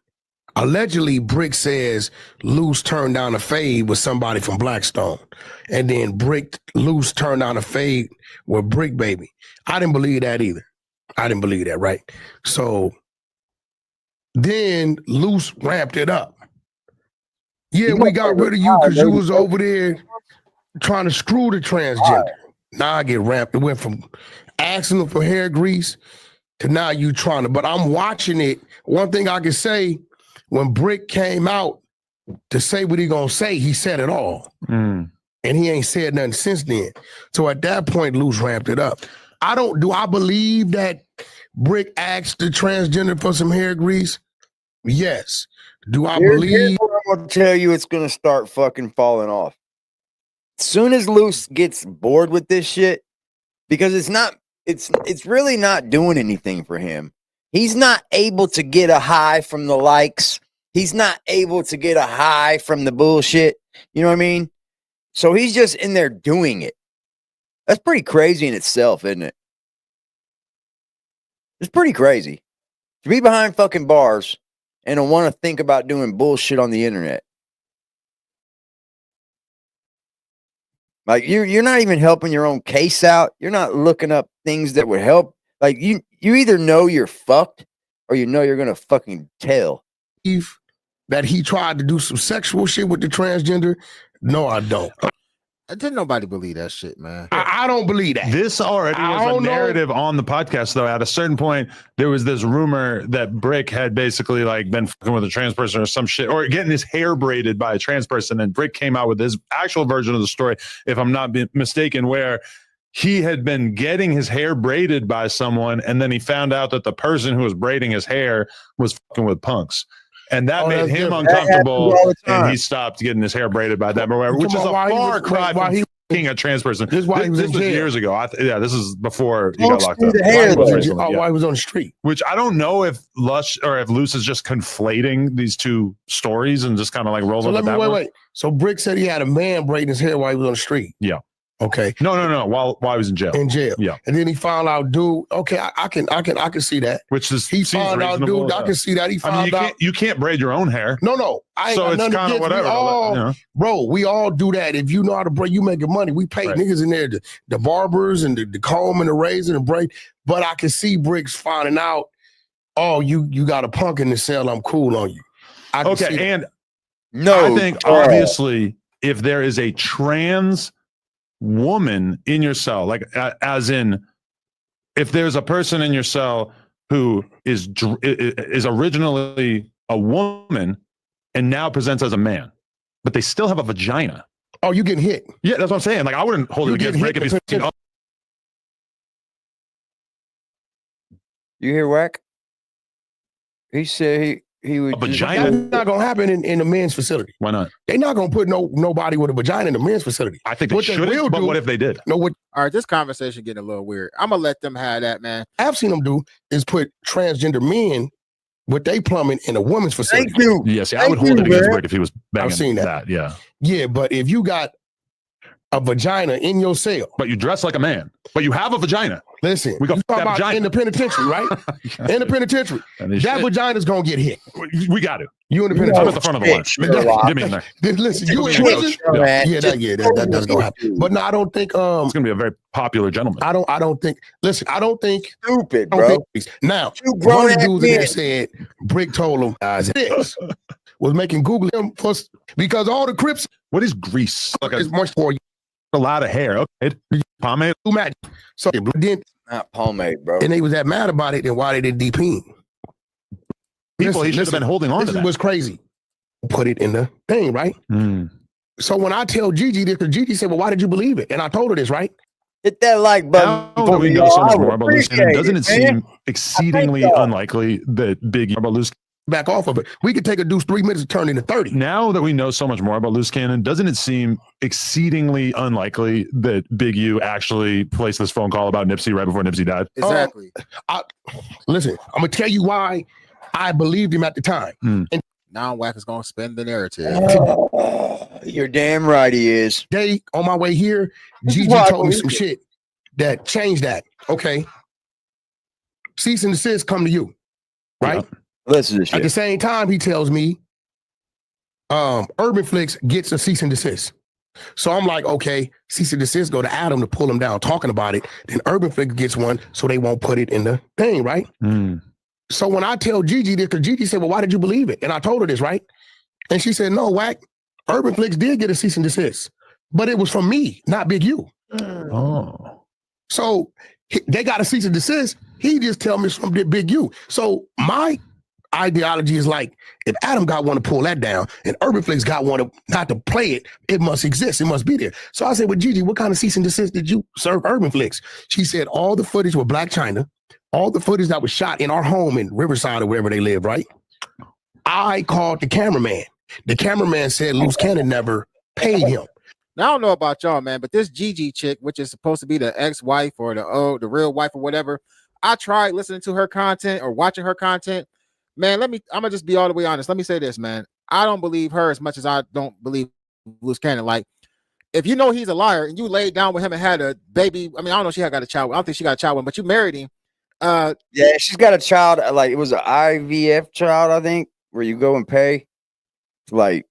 Allegedly, Brick says Luce turned down a fade with somebody from Blackstone. And then Luce turned down a fade with Brick Baby. I didn't believe that either. I didn't believe that, right? So then Luce ramped it up. Yeah, we got rid of you because you was over there trying to screw the transgender. Now I get ramped. It went from asking them for hair grease to now you trying to, but I'm watching it. One thing I can say, when Brick came out to say what he gonna say, he said it all. And he ain't said nothing since then. So at that point, Luce ramped it up. I believe that Brick asked the transgender for some hair grease? Yes. Do I believe? Here's what I'm gonna tell you, it's gonna start fucking falling off. As soon as Luce gets bored with this shit, because it's really not doing anything for him. He's not able to get a high from the likes. He's not able to get a high from the bullshit. You know what I mean? So he's just in there doing it. That's pretty crazy in itself, isn't it? It's pretty crazy to be behind fucking bars and to want to think about doing bullshit on the internet. Like you're not even helping your own case out. You're not looking up things that would help. Like you either know you're fucked or you know you're gonna fucking tell. That he tried to do some sexual shit with the transgender? No, I don't. Didn't nobody believe that shit, man. I don't believe that. This already was a narrative on the podcast, though. At a certain point, there was this rumor that Brick had basically like been fucking with a trans person or some shit, or getting his hair braided by a trans person. And Brick came out with his actual version of the story, if I'm not mistaken, where he had been getting his hair braided by someone, and then he found out that the person who was braiding his hair was fucking with punks. And that made him uncomfortable, and he stopped getting his hair braided by them or whatever, which is a far cry from being a trans person. This is why he was years ago. This is before he got locked up. Why he was on the street. Which I don't know if Lush or if Luce is just conflating these two stories and just kind of like rolling with that. Wait. So Brick said he had a man braiding his hair while he was on the street. Yeah. Okay. No. While he was in jail. In jail. Yeah. And then he found out, dude. Okay, I can see that. Which is he found out, dude. I can see that. He found out. You can't braid your own hair. No. I ain't so got it's kind of whatever. Bro, we all do that. If you know how to braid, you making money. We pay niggas in there, the barbers and the comb and the razor and braid. But I can see Bricks finding out. Oh, you got a punk in the cell. I'm cool on you. Okay, and I think obviously if there is a trans woman in your cell, like as in if there's a person in your cell who is originally a woman and now presents as a man, but they still have a vagina. Oh, you getting hit? Yeah, that's what I'm saying. Like I wouldn't hold it against Brick if he's You hear Wack? He said he would. A vagina? That's not gonna happen in a men's facility. Why not? They're not gonna put nobody with a vagina in a men's facility. I think they should. But what if they did? No. All right, this conversation getting a little weird. I'm gonna let them have that, man. I've seen them do is put transgender men with they plumbing in a woman's facility. Thank you. Yes, I would hold it against Brick if he was banging I've seen that. Yeah. Yeah, but if you got a vagina in your cell. But you dress like a man. But you have a vagina. Listen, we go you talk about vagina. in the penitentiary, right? In the penitentiary. That vagina's going to get hit. We got to. You in the penitentiary. I'm at the front of the line. Get me in there. Listen, you in prison? That does go happen. But no, I don't think it's gonna be a very popular gentleman. I don't think stupid, bro. Now, one of the dudes in there said Brick told him this was making Google him first because all the Crips. What is grease? Like it's much for you. A lot of hair. Okay. Pomade. So then not pomade, bro. And they was that mad about it, then why they did DP? People he should have been holding on to that. This was crazy. Put it in the thing, right? So when I tell Gigi this, because Gigi said, well, why did you believe it? And I told her this, right? Hit that like button. Now that we know so much more about Luce, doesn't it seem exceedingly unlikely that Big about Luce back off of it? We could take a deuce 3 minutes to turn into 30. Now that we know so much more about Luce Cannon, doesn't it seem exceedingly unlikely that Big U actually placed this phone call about Nipsey right before Nipsey died? Exactly. Listen, I'm gonna tell you why I believed him at the time. And now Wack is gonna spin the narrative. You're damn right he is. Day on my way here, Gigi told me some shit that changed that. Okay. Cease and desist come to you, right? Yeah. Listen to this shit. At the same time, he tells me Urban Flicks gets a cease and desist. So I'm like, okay, cease and desist, go to Adam to pull him down, talking about it. Then Urban Flicks gets one, so they won't put it in the thing, right? So when I tell Gigi this, because Gigi said, well, why did you believe it? And I told her this, right? And she said, no, Wack, Urban Flicks did get a cease and desist, but it was from me, not Big U. Oh. So they got a cease and desist. He just tell me it's from Big U. So my ideology is like, if Adam got one to pull that down and Urban Flicks got one to not to play it, it must exist. It must be there. So I said, well, Gigi, what kind of cease and desist did you serve Urban Flicks? She said, all the footage with Black China, all the footage that was shot in our home in Riverside or wherever they live, right? I called the cameraman. The cameraman said Luce Cannon never paid him. Now I don't know about y'all, man, but this Gigi chick, which is supposed to be the ex-wife or the real wife or whatever, I tried listening to her content or watching her content. Man, I'm gonna just be all the way honest. Let me say this, man. I don't believe her as much as I don't believe Luce Cannon. Like, if you know he's a liar and you laid down with him and had a baby, I mean, I don't know if she got a child. I don't think she got a child with him, but you married him. Yeah, she's got a child. Like, it was an IVF child, I think, where you go and pay to, like,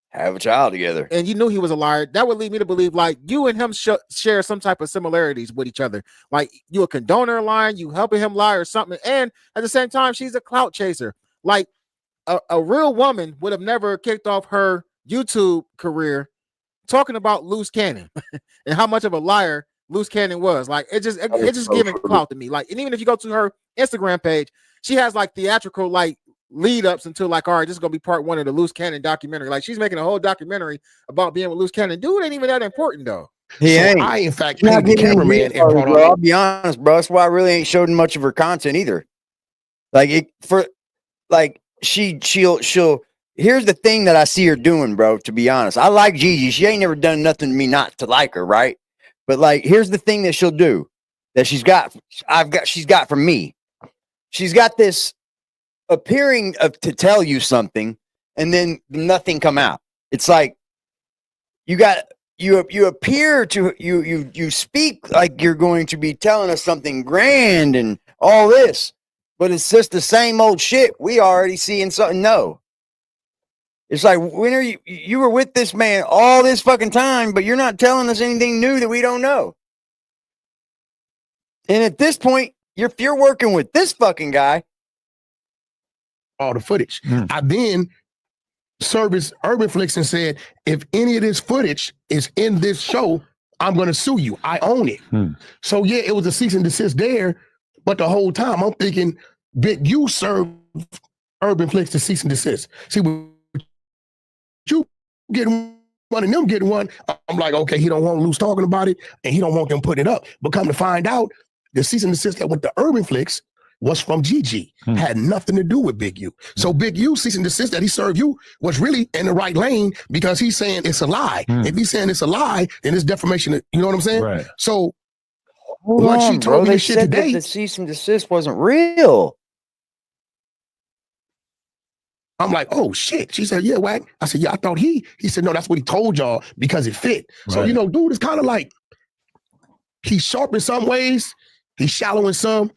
have a child together. And you knew he was a liar. That would lead me to believe, like, you and him share some type of similarities with each other. Like, you a condoner lying, you helping him lie or something. And at the same time, she's a clout chaser. Like, a real woman would have never kicked off her YouTube career talking about Luce Cannon and how much of a liar Luce Cannon was. Like, it just giving clout to me. Like, and even if you go to her Instagram page, she has like theatrical like lead ups until like, all right, this is gonna be part 1 of the Luce Cannon documentary. Like, she's making a whole documentary about being with Luce Cannon. Dude ain't even that important though. He ain't. I, in fact, paid the cameraman. Bro, I'll be honest, bro. That's why I really ain't showed much of her content either. Like, she'll. Here's the thing that I see her doing, bro. To be honest, I like Gigi. She ain't never done nothing to me not to like her, right? But like, here's the thing that she'll do that she's got from me. She's got this appearing to tell you something and then nothing come out. It's like you appear to you speak like you're going to be telling us something grand and all this, but it's just the same old shit we already see and something. No, it's like, when are you were with this man all this fucking time, but you're not telling us anything new that we don't know. And at this point, if you're working with this fucking guy, all the footage. I then serviced Urban Flicks and said, if any of this footage is in this show, I'm going to sue you. I own it. So yeah, it was a cease and desist there, but the whole time I'm thinking, Big U served Urban Flicks to cease and desist. See, you getting one and them getting one, I'm like, okay, he don't want Luce talking about it and he don't want them putting it up. But come to find out, the cease and desist that went to Urban Flicks was from Gigi, had nothing to do with Big U. So Big U cease and desist that he served you was really in the right lane because he's saying it's a lie. If he's saying it's a lie, then it's defamation. You know what I'm saying? Right. So once she told me this shit today, the cease and desist wasn't real. I'm like, oh shit. She said, yeah, Wack. I said, yeah, I thought he said, no, that's what he told y'all because it fit. So, Right. you know, dude is kind of like, he's sharp in some ways, he's shallow in some,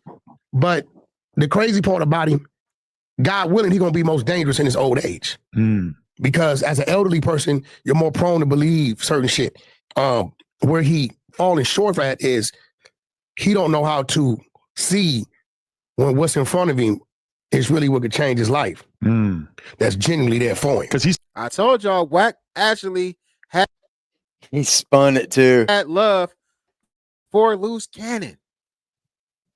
but the crazy part about him, God willing, he's gonna be most dangerous in his old age. Because as an elderly person, you're more prone to believe certain shit. Where he falling short at is he don't know how to see when what's in front of him is really what could change his life. That's genuinely there for him. Because I told y'all, Wack actually had He spun it too. Had love for Loose Cannon.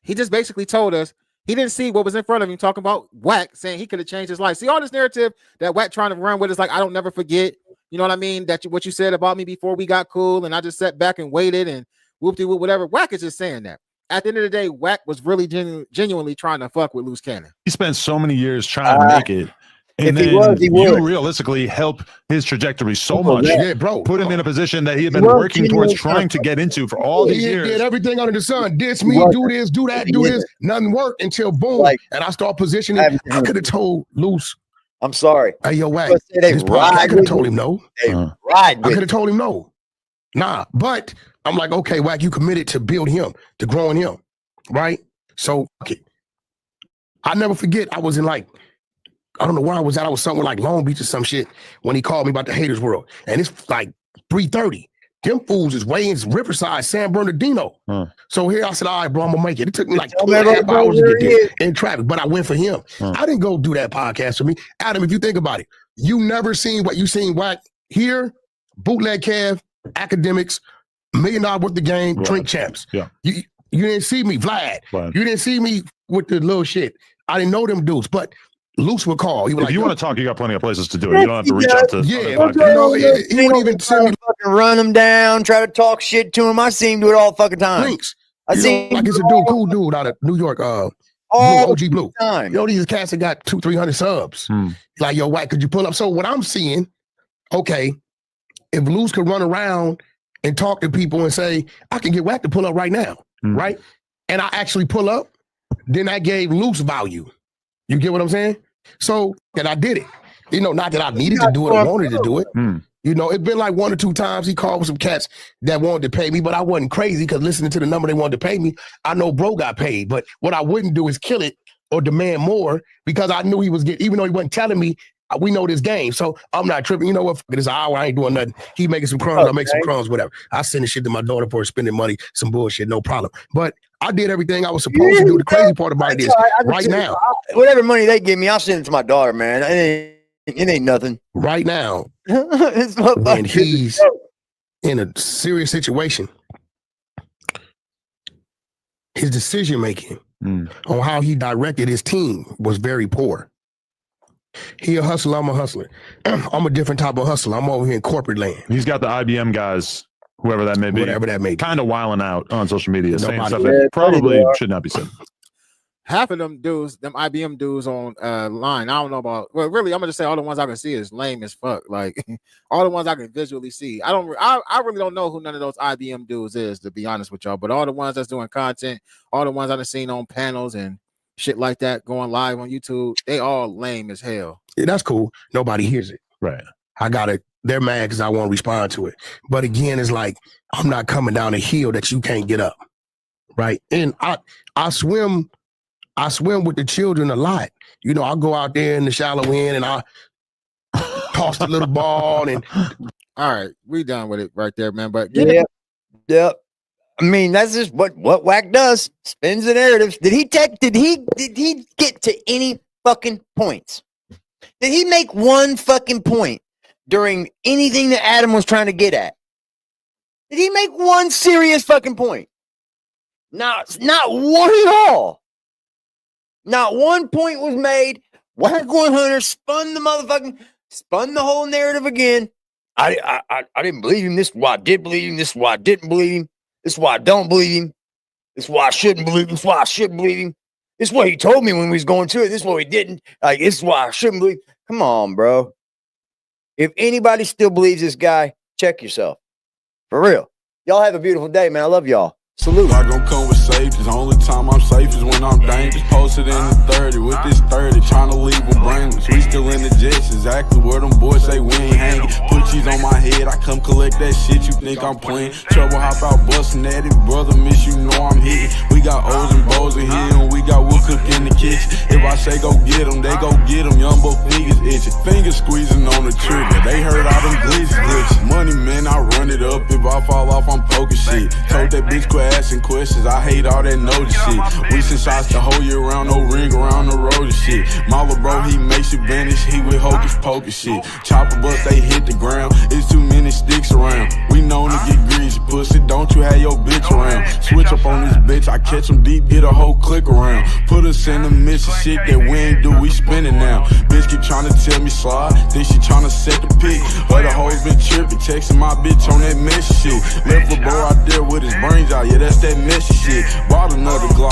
He just basically told us he didn't see what was in front of him, talking about Wack saying he could have changed his life. See all this narrative that Wack trying to run with is like, I don't never forget. You know what I mean? That what you said about me before we got cool, and I just sat back and waited and whoop-de-whoop, whatever. Wack is just saying that. At the end of the day, Wack was really genuinely trying to fuck with Loose Cannon. He spent so many years trying to make it. And then you realistically help his trajectory so much. Yeah, bro. Put him in a position that he had been working towards trying to get into for all these years. He did everything under the sun. Diss me, do this, do that, do this. Nothing worked until boom. And I start positioning. I could have told Luce. I'm sorry. Hey, yo, Wack. I could have told him no. I could have told him no. Nah, but I'm like, okay, Wack, you committed to build him, to growing him, right? So, okay. I never forget, I was in like, I don't know where I was at. I was somewhere like Long Beach or some shit when he called me about the haters world. And it's like 3:30. Them fools is way in Riverside, San Bernardino. So here I said, all right, bro, I'm gonna make it. It took me like 2.5 hours to get there in traffic, but I went for him. I didn't go do that podcast for me. Adam, if you think about it, you never seen what you seen Wack here, Bootleg Kev, Academics, $1 million worth of game, Drink Champs. Yeah. You didn't see me, Vlad. You didn't see me with the little shit. I didn't know them dudes, but Luce would call. He was If like, you want to talk, you got plenty of places to do it. You don't have to reach out to he wouldn't even fucking run him down, try to talk shit to him. I see him do it all the fucking time. Links. I see like it's a dude, cool dude out of New York, all OG Blue. time. You know, these cats that got 200-300 subs. Like, yo, Wack, could you pull up? So what I'm seeing, okay, if Luce could run around and talk to people and say, I can get Wack to pull up right now, right? And I actually pull up, then I gave Luce value. You get what I'm saying? So, and I did it. You know, not that I needed to do it or wanted to do it. You know, it's been like 1 or 2 times he called with some cats that wanted to pay me, but I wasn't crazy because listening to the number they wanted to pay me, I know bro got paid. But what I wouldn't do is kill it or demand more because I knew he was getting, even though he wasn't telling me, we know this game. So I'm not tripping. You know what? This hour, I ain't doing nothing. He making some crumbs, I make some crumbs, whatever. I send the shit to my daughter for spending money, some bullshit, no problem. But I did everything I was supposed to do. The crazy part about it is right now. Whatever money they give me, I'll send it to my daughter, man. It ain't nothing. Right now, when he's in a serious situation, his decision making on how he directed his team was very poor. He a hustler, I'm a hustler. I'm a different type of hustler. I'm over here in corporate land. He's got the IBM guys, whoever that may be. Whatever that may be. Kind of wilding out on social media, saying Nobody- stuff that probably should not be said. Half of them dudes, them IBM dudes on line, I don't know about. Well, really, I'm gonna just say all the ones I can see is lame as fuck. Like all the ones I can visually see. I really don't know who none of those IBM dudes is, to be honest with y'all. But all the ones that's doing content, all the ones I've seen on panels and shit like that going live on YouTube, they all lame as hell. Yeah, that's cool. Nobody hears it. Right. I got it. They're mad because I won't respond to it. But again, it's like I'm not coming down a hill that you can't get up. Right. And I swim with the children a lot. You know, I go out there in the shallow end and I toss the little ball and all right, we done with it right there, man. But Yep. I mean, that's just what Wack does. Spins the narratives. Did he get to any fucking points? Did he make one fucking point during anything that Adam was trying to get at? Did he make one serious fucking point? Not one at all. Not one point was made. Wack 100 spun the whole narrative again. I didn't believe him. This is why I did believe him. This is why I didn't believe him. This is why I don't believe him. This is why I shouldn't believe him. This is why I shouldn't believe him. This is what he told me when we was going to it. This is what he didn't. Like, this is why I shouldn't believe. Come on, bro. If anybody still believes this guy, check yourself. For real. Y'all have a beautiful day, man. I love y'all. Salute. I gon' come with safety. The only time I'm safe is when I'm dangerous. Posted in the 30 with this 30, tryna leave them brainless. We still in the jets, exactly where them boys say we ain't hanging. Put cheese on my head, I come collect that shit. You think I'm playing? Trouble hop out bustin' at it, brother. Miss you know I'm hitting. We got O's and Bo's in here, and we got wood cook in the kitchen. If I say go get them, they go get them. Young boy fingers itching, fingers squeezing on the trigger. They heard all them glitches. Money man, I run it up. If I fall off, I'm poking shit. Told that bitch quit asking questions, I hate all that notice shit. We send shots the whole year round, no ring around the road and shit. My little bro, he makes it vanish, he with hocus pocus shit. Chopper bust, they hit the ground, it's too many sticks around. We known to get greasy, pussy, don't you have your bitch around. Switch up on this bitch, I catch them deep, get a whole click around. Put us in the midst of shit that we ain't do, we spinning now. Bitch keep trying to tell me slide, think she trying to set the pick. Other hoes been tripping, texting my bitch on that messy shit. Left a bro out there with his brains out, yeah, that's that messy shit. Bought another Glock.